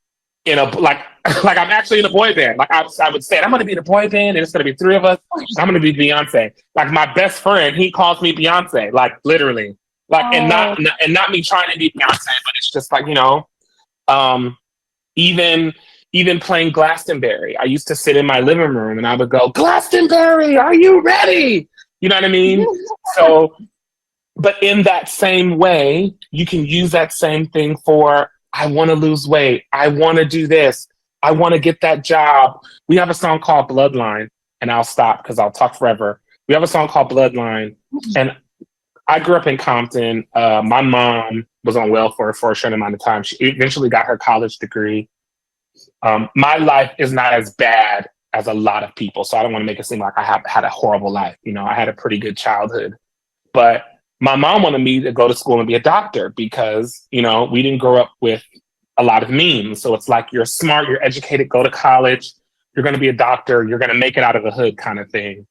in like I'm actually in a boy band. Like, I would say, I'm going to be in a boy band, and it's going to be 3 of us. I'm going to be Beyonce. Like, my best friend, he calls me Beyonce, like, literally. Like, and not me trying to be Beyonce, but it's just like, even playing Glastonbury. I used to sit in my living room and I would go, Glastonbury, are you ready? You know what I mean? So, but in that same way, you can use that same thing for, I want to lose weight. I want to do this. I want to get that job. We have a song called Bloodline, and I'll stop because I'll talk forever. We have a song called Bloodline, and I grew up in Compton. My mom was on welfare for a short amount of time. She eventually got her college degree. My life is not as bad as a lot of people, so I don't want to make it seem like I have had a horrible life. I had a pretty good childhood. But my mom wanted me to go to school and be a doctor because, we didn't grow up with a lot of means. So it's like, you're smart, you're educated, go to college. you're going to be a doctor, you're going to make it out of the hood kind of thing.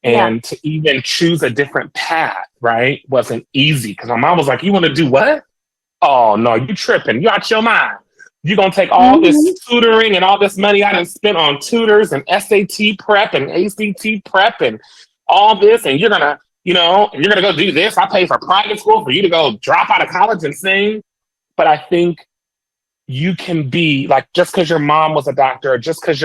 Yeah. And to even choose a different path, right, wasn't easy. Because my mom was like, you want to do what? Oh, no, you tripping. You out your mind. You're going to take all Mm-hmm. this tutoring and all this money I done spent on tutors and SAT prep and ACT prep and all this. And you're going to, you're going to go do this. I pay for private school for you to go drop out of college and sing. But I think you can be like, just because your mom was a doctor, or just because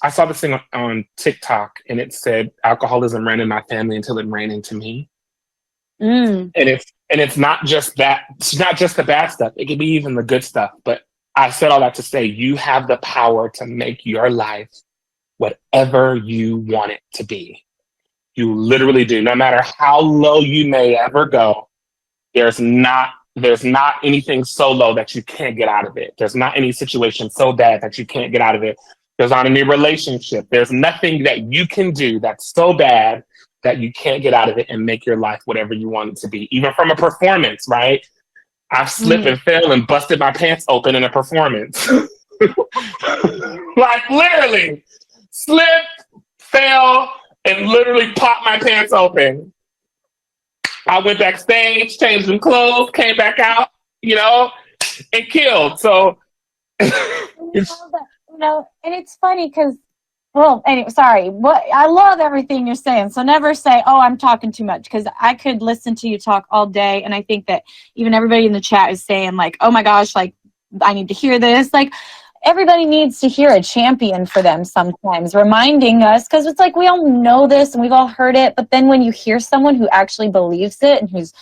I saw this thing on TikTok and it said alcoholism ran in my family until it ran into me. And it's not just that, it's not just the bad stuff. It can be even the good stuff. But I said all that to say you have the power to make your life whatever you want it to be. You literally do. No matter how low you may ever go, there's not anything so low that you can't get out of it. There's not any situation so bad that you can't get out of it. There's not any relationship. There's nothing that you can do that's so bad that you can't get out of it and make your life whatever you want it to be. Even from a performance, right? I've slipped and fell and busted my pants open in a performance. Like literally slipped, fell, and literally popped my pants open. I went backstage, changed some clothes, came back out, and killed. So and it's funny because, well, anyway, sorry. I love everything you're saying. So never say, oh, I'm talking too much, because I could listen to you talk all day. And I think that even everybody in the chat is saying like, oh my gosh, like I need to hear this. Like everybody needs to hear a champion for them sometimes, reminding us, because it's like we all know this and we've all heard it. But then when you hear someone who actually believes it and who's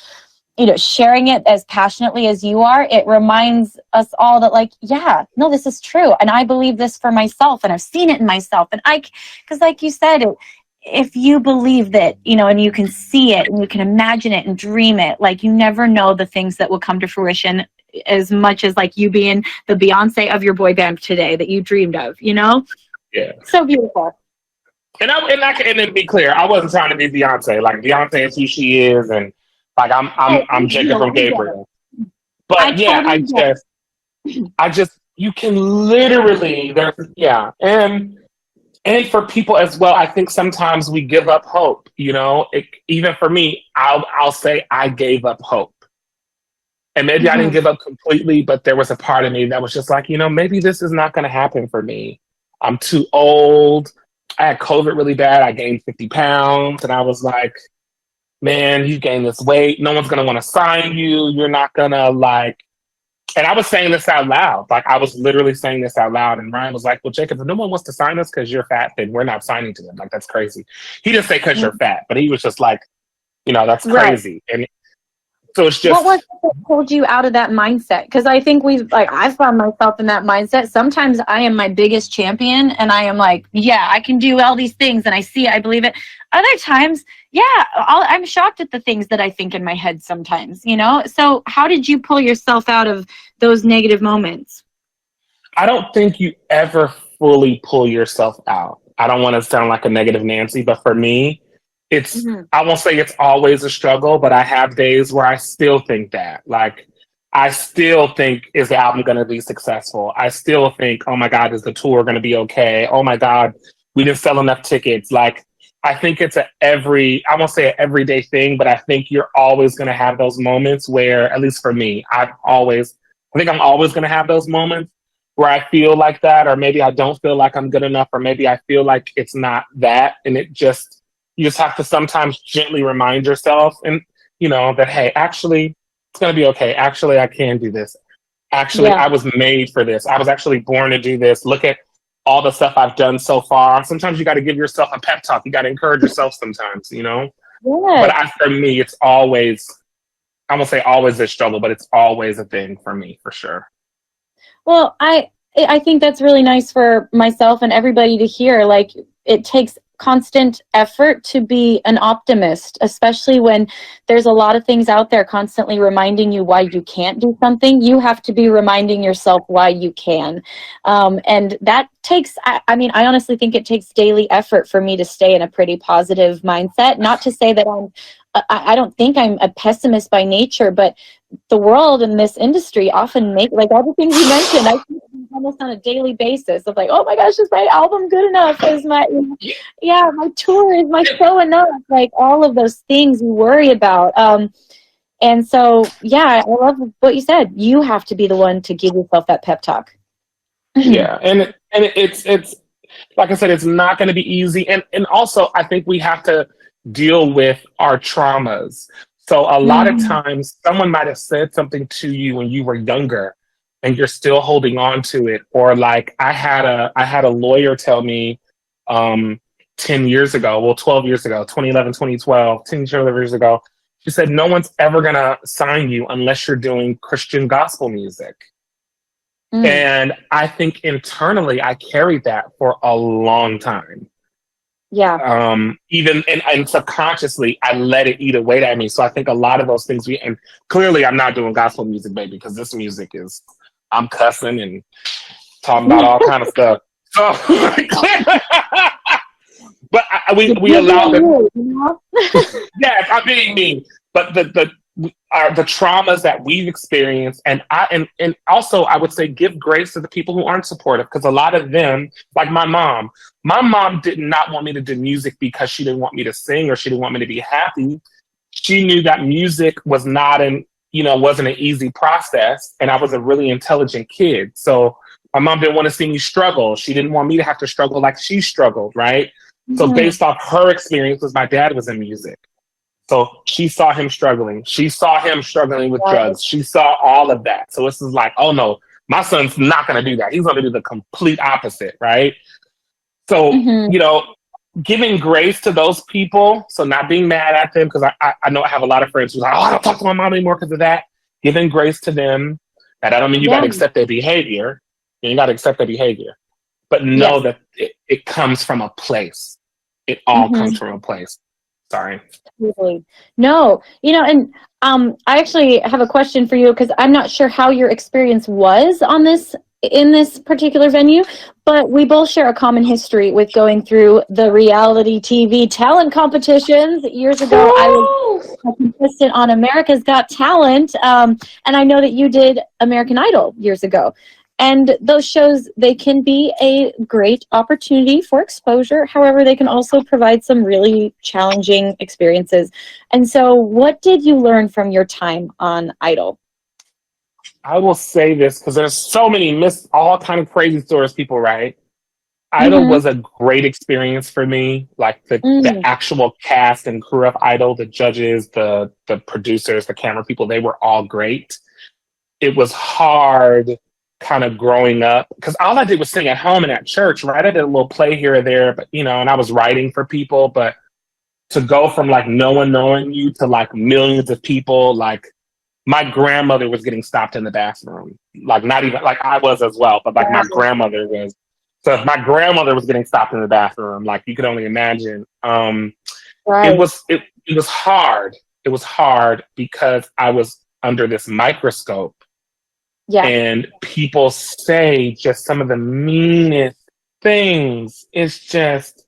sharing it as passionately as you are, it reminds us all that like, yeah, no, this is true. And I believe this for myself and I've seen it in myself. And because like you said, if you believe that, and you can see it and you can imagine it and dream it, like you never know the things that will come to fruition as much as like you being the Beyonce of your boy band today that you dreamed of, Yeah. So beautiful. And to be clear, I wasn't trying to be Beyonce. Like Beyonce is who she is, and like I'm Jacob from Gabriels. But I just you can literally and for people as well. I think sometimes we give up hope. Even for me, I'll say I gave up hope, and maybe I didn't give up completely, but there was a part of me that was just like, maybe this is not going to happen for me. I'm too old. I had COVID really bad. I gained 50 pounds, and I was like, man, you gained this weight. No one's going to want to sign you. You're not going to and I was saying this out loud. Like I was literally saying this out loud. And Ryan was like, well, Jacob, if no one wants to sign us because you're fat, then we're not signing to them. Like, that's crazy. He didn't say because you're fat, but he was just like, that's crazy. Right. And so it's just. What was it that pulled you out of that mindset? Because I think I found myself in that mindset. Sometimes I am my biggest champion and I am like, yeah, I can do all these things and I see it, I believe it. Other times, I'm shocked at the things that I think in my head sometimes, So how did you pull yourself out of those negative moments? I don't think you ever fully pull yourself out. I don't want to sound like a negative Nancy, but for me, it's, I won't say it's always a struggle, but I have days where I still think that. Like, I still think, is the album going to be successful? I still think, oh my God, is the tour going to be okay? Oh my God, we didn't sell enough tickets. Like, I think it's I won't say an everyday thing, but I think you're always going to have those moments where, at least for me, I think I'm always going to have those moments where I feel like that, or maybe I don't feel like I'm good enough, or maybe I feel like it's not that. And you just have to sometimes gently remind yourself and, that, hey, actually, it's going to be okay. Actually, I can do this. Actually, I was made for this. I was actually born to do this. Look at all the stuff I've done so far. Sometimes you got to give yourself a pep talk. You got to encourage yourself sometimes, But for me, it's always, I won't say always a struggle, but it's always a thing for me, for sure. Well, I think that's really nice for myself and everybody to hear. Like, it takes constant effort to be an optimist, especially when there's a lot of things out there constantly reminding you why you can't do something. You have to be reminding yourself why you can. And that takes, I honestly think it takes daily effort for me to stay in a pretty positive mindset. Not to say that I don't think I'm a pessimist by nature, but the world and this industry often make, like, all the things you mentioned, I think almost on a daily basis of like, oh my gosh, is my album good enough? Is my, yeah, my tour, is my show enough? Like, all of those things you worry about. And so, yeah, I love what you said. You have to be the one to give yourself that pep talk. Yeah, and it's like I said, it's not going to be easy, and also I think we have to deal with our traumas. So a lot of Mhm. times, someone might have said something to you when you were younger, and you're still holding on to it. Or like I had a lawyer tell me, 10 years ago, well, 12 years ago, 2011, 2012, 10 years ago. She said, no one's ever going to sign you unless you're doing Christian gospel music. Mm. And I think internally, I carried that for a long time. Yeah. Even and subconsciously, I let it eat away at me. So I think a lot of those things and clearly I'm not doing gospel music, baby, because this music is, I'm cussing and talking about all kind of stuff. So, but we allow them. Yes, I'm being mean. But the traumas that we've experienced, and also I would say give grace to the people who aren't supportive, because a lot of them, like my mom did not want me to do music because she didn't want me to sing or she didn't want me to be happy. She knew that music was not wasn't an easy process, and I was a really intelligent kid. So my mom didn't want to see me struggle. She didn't want me to have to struggle like she struggled, right? So based off her experiences, my dad was in music. So she saw him struggling. She saw him struggling with drugs. She saw all of that. So this is like, oh no, my son's not going to do that. He's going to do the complete opposite, right? So, giving grace to those people. So not being mad at them, because I know I have a lot of friends who's like, oh, I don't talk to my mom anymore because of that. Giving grace to them. That I don't mean you got to accept their behavior. You got to accept their behavior. But know that it comes from a place. It all comes from a place. Sorry. Totally. No, and I actually have a question for you, because I'm not sure how your experience was in this particular venue, but we both share a common history with going through the reality TV talent competitions. Years ago, I was a contestant on America's Got Talent, and I know that you did American Idol years ago. And those shows, they can be a great opportunity for exposure. However, they can also provide some really challenging experiences. And so what did you learn from your time on Idol? I will say this, because there's so many all kind of crazy stories people write. Idol was a great experience for me. Like the actual cast and crew of Idol, the judges, the producers, the camera people, they were all great. It was hard kind of growing up, because all I did was sing at home and at church, right? I did a little play here or there, but and I was writing for people. But to go from like no one knowing you to like millions of people, like my grandmother was getting stopped in the bathroom, like not even like I was as well, but like my grandmother was. So if my grandmother was getting stopped in the bathroom, like you could only imagine. It was hard. It was hard because I was under this microscope. Yeah. And people say just some of the meanest things. It's just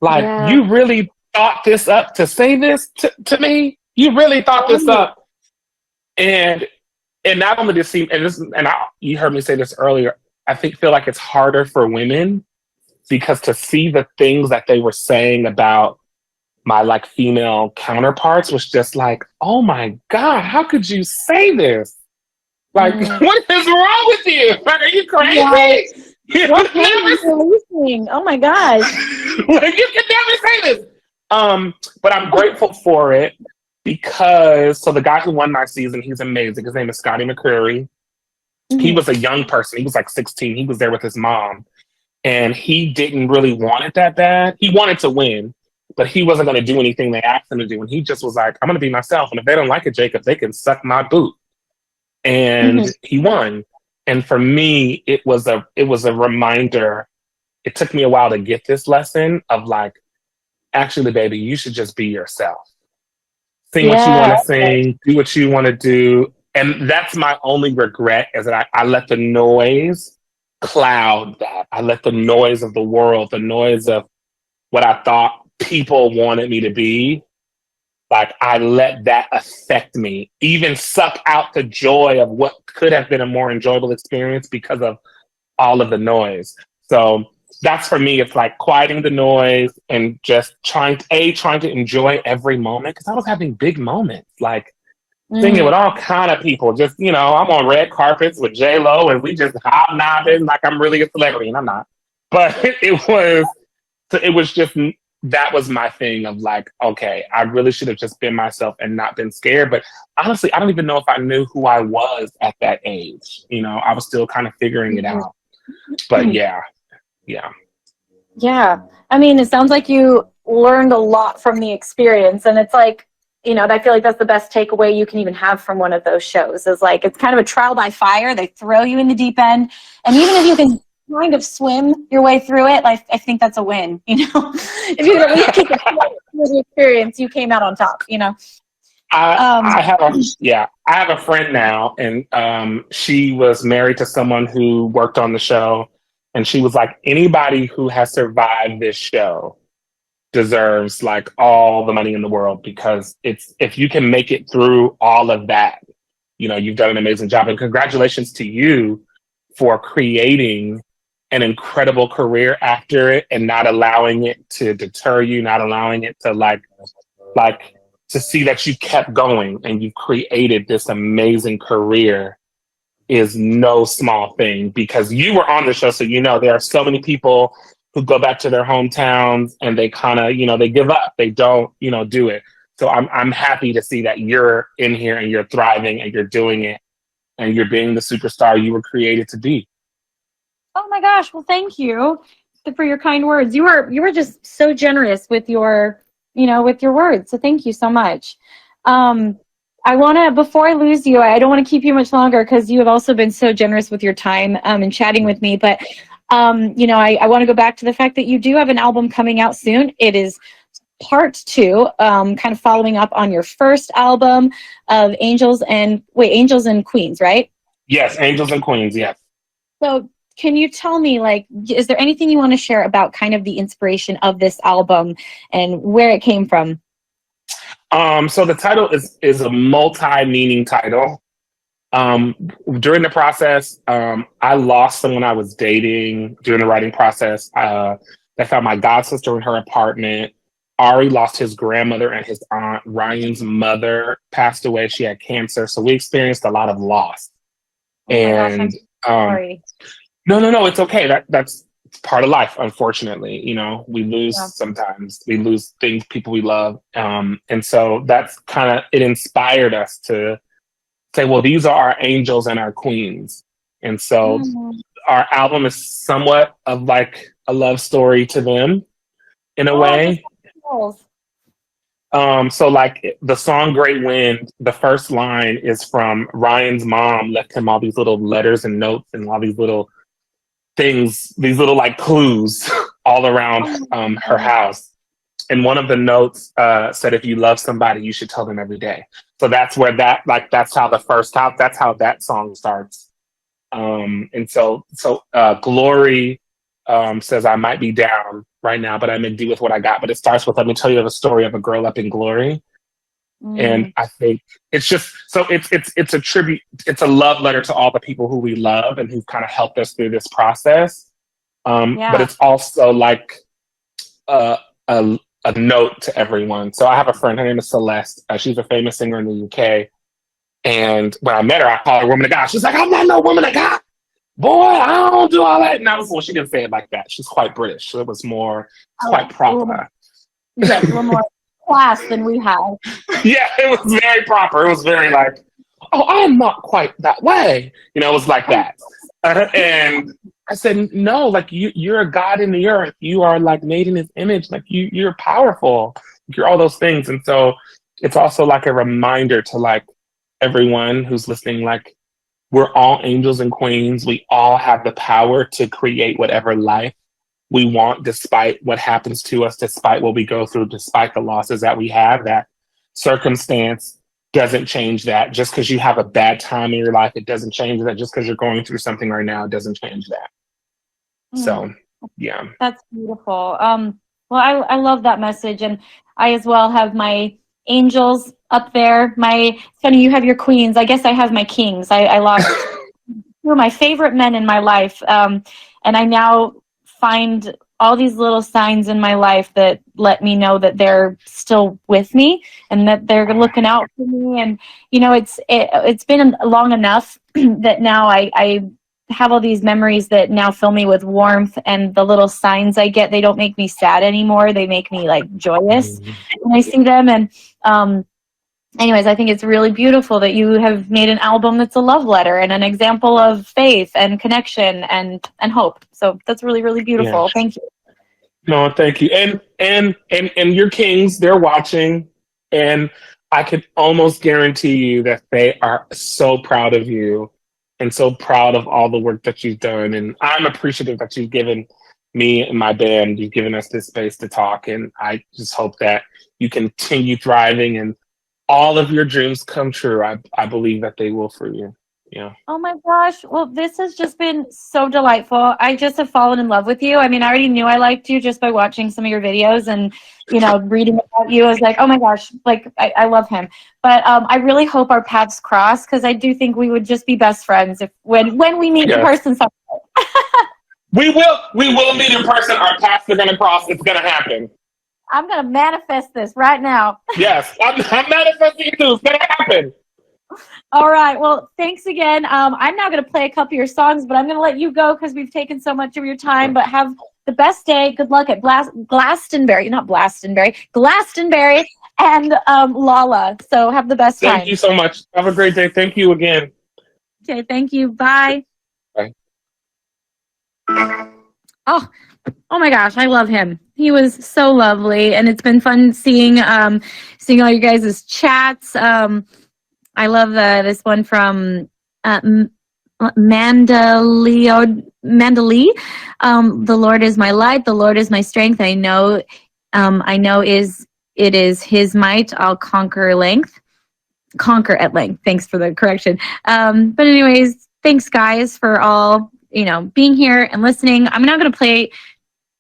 like, you really thought this up to say this to me? You really thought this up? And not only does it seem, you heard me say this earlier, I feel like it's harder for women, because to see the things that they were saying about my like female counterparts was just like, oh my God, how could you say this? Like, what is wrong with you? Like, are you crazy? What pain are you listening? Oh my gosh. Like, you can never say this. But I'm grateful for it, because the guy who won my season, he's amazing. His name is Scotty McCreary. He was a young person. He was like 16. He was there with his mom, and he didn't really want it that bad. He wanted to win, but he wasn't going to do anything they asked him to do. And he just was like, I'm going to be myself. And if they don't like it, Jacob, they can suck my boot. And he won. And for me, it was a reminder. It took me a while to get this lesson of like, actually, baby, you should just be yourself. Sing what you want to sing, do what you want to do. And that's my only regret, is that I let the noise cloud that. I let the noise of the world, the noise of what I thought people wanted me to be, like I let that affect me, even suck out the joy of what could have been a more enjoyable experience because of all of the noise. So that's for me. It's like quieting the noise and just trying to enjoy every moment, because I was having big moments, like singing with all kind of people. Just, I'm on red carpets with J Lo, and we just hobnobbing like I'm really a celebrity, and I'm not. But it was just, that was my thing of like, okay, I really should have just been myself and not been scared. But honestly, I don't even know if I knew who I was at that age. I was still kind of figuring it out. But yeah. Yeah. I mean, it sounds like you learned a lot from the experience, and it's like, I feel like that's the best takeaway you can even have from one of those shows, is like, it's kind of a trial by fire. They throw you in the deep end, and even if you can kind of swim your way through it, like, I think that's a win. If you can at least keep the experience, you came out on top. I have a friend now, and she was married to someone who worked on the show, and she was like, anybody who has survived this show deserves like all the money in the world, because if you can make it through all of that, you've done an amazing job. And congratulations to you for creating an incredible career after it, and not allowing it to deter you, not allowing it to like to see that you kept going and you created this amazing career is no small thing, because you were on the show. So, there are so many people who go back to their hometowns and they kind of, they give up. They don't, do it. So I'm happy to see that you're in here and you're thriving and you're doing it and you're being the superstar you were created to be. Oh my gosh. Well, thank you for your kind words. You were just so generous with your words. So thank you so much. I want to, before I lose you, I don't want to keep you much longer, because you have also been so generous with your time and chatting with me. But, I want to go back to the fact that you do have an album coming out soon. It is part 2, kind of following up on your first album of Angels and Queens, right? Yes, Angels and Queens, yes. So can you tell me, like, is there anything you want to share about kind of the inspiration of this album and where it came from? So the title is a multi-meaning title. During the process, I lost someone I was dating during the writing process. They found my god sister in her apartment. Ari lost his grandmother and his aunt. Ryan's mother passed away. She had cancer. So we experienced a lot of loss. Oh my gosh, I'm sorry. No, it's okay. That's part of life, unfortunately. We lose sometimes. We lose things, people we love. And so that's kind of, it inspired us to say, well, these are our angels and our queens. And so our album is somewhat of like a love story to them in a way. So like the song Great Wind, the first line is from Ryan's mom left him all these little letters and notes and all these little things, these little like clues all around her house. And one of the notes said, if you love somebody, you should tell them every day. So that's where that's how that song starts. And so Glory says, I might be down right now, but I'm in deal with what I got. But it starts with, let me tell you the story of a girl up in glory. And I think it's just, so it's a tribute, it's a love letter to all the people who we love and who've kind of helped us through this process. But it's also like a note to everyone. So I have a friend, her name is Celeste. She's a famous singer in the UK. And when I met her, I called her woman of God. She's like, I'm not no woman of God. Boy, I don't do all that. No, well, she didn't say it like that. She's quite British. So it was more, quite proper. Yeah, a little more class than we have. Yeah, it was very proper. It was very like, oh, I'm not quite that way. It was like that. And I said, no, like you're a God in the earth. You are like made in his image. Like you're powerful. You're all those things. And so it's also like a reminder to like everyone who's listening, like we're all angels and queens. We all have the power to create whatever life we want, despite what happens to us, despite what we go through, despite the losses that we have. That circumstance doesn't change that. Just because you have a bad time in your life, it doesn't change that. Just because you're going through something right now, it doesn't change that. So, yeah. That's beautiful. Well, I love that message. And I as well have my angels up there. It's funny, you have your queens. I guess I have my kings. I lost two of my favorite men in my life. And I now find all these little signs in my life that let me know that they're still with me and that they're looking out for me. And, you know, it's been long enough that now I have all these memories that now fill me with warmth, and the little signs I get, they don't make me sad anymore. They make me like joyous when I see them. And, anyways, I think it's really beautiful that you have made an album that's a love letter and an example of faith and connection and hope. So that's really, really beautiful. Yeah. Thank you. No, thank you. And your kings, they're watching, and I could almost guarantee you that they are so proud of you and so proud of all the work that you've done. And I'm appreciative that you've given me and my band, you've given us this space to talk. And I just hope that you continue thriving and all of your dreams come true. I believe that they will for you. Yeah. Oh my gosh. Well, this has just been so delightful. I just have fallen in love with you. I mean, I already knew I liked you just by watching some of your videos and, you know, reading about you. I was like, oh my gosh, like I love him. But I really hope our paths cross, because I do think we would just be best friends if when we meet in person someday. We will meet in person. Our paths are gonna cross. It's gonna happen. I'm gonna manifest this right now. Yes, I'm manifesting it too. It's gonna happen. All right. Well, thanks again. I'm now going to play a couple of your songs, but I'm going to let you go because we've taken so much of your time. But have the best day. Good luck at Glastonbury, and Lala. So have the best time. Thank you so much. Have a great day. Thank you again. Okay. Thank you. Bye. Bye. Oh my gosh, I love him. He was so lovely, and it's been fun seeing all you guys' chats. I love this one from Mandalee. The Lord is my light. The Lord is my strength. I know it is His might. I'll conquer at length. Thanks for the correction. But anyways, thanks guys for all, being here and listening. I'm now going to play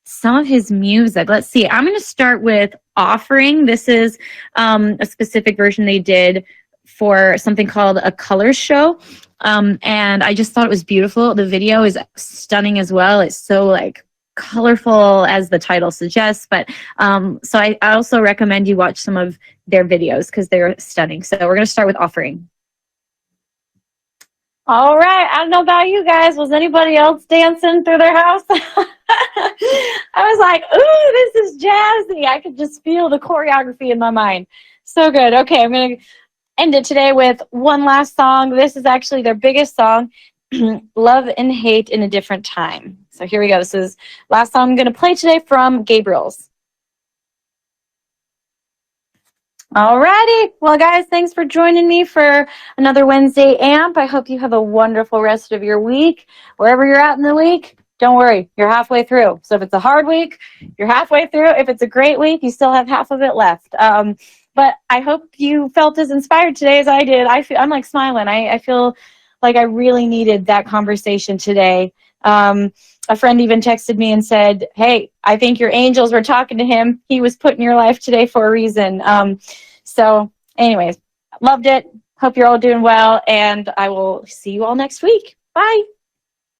some of his music. Let's see. I'm going to start with Offering. This is a specific version they did for something called A Color Show. And I just thought it was beautiful. The video is stunning as well. It's so like colorful as the title suggests. But so I also recommend you watch some of their videos because they're stunning. So we're going to start with Offering. All right. I don't know about you guys. Was anybody else dancing through their house? I was like, ooh, this is jazzy. I could just feel the choreography in my mind. So good. Okay, I'm going to end it today with one last song. This is actually their biggest song, Love and Hate in a Different Time. So here we go. This is last song I'm going to play today from Gabriels. Alrighty. Well, guys, thanks for joining me for another Wednesday AMP. I hope you have a wonderful rest of your week. Wherever you're at in the week, don't worry, you're halfway through. So if it's a hard week, you're halfway through. If it's a great week, you still have half of it left. But I hope you felt as inspired today as I did. I'm like smiling. I feel like I really needed that conversation today. A friend even texted me and said, hey, I think your angels were talking to him. He was put in your life today for a reason. So anyways, loved it. Hope you're all doing well. And I will see you all next week. Bye.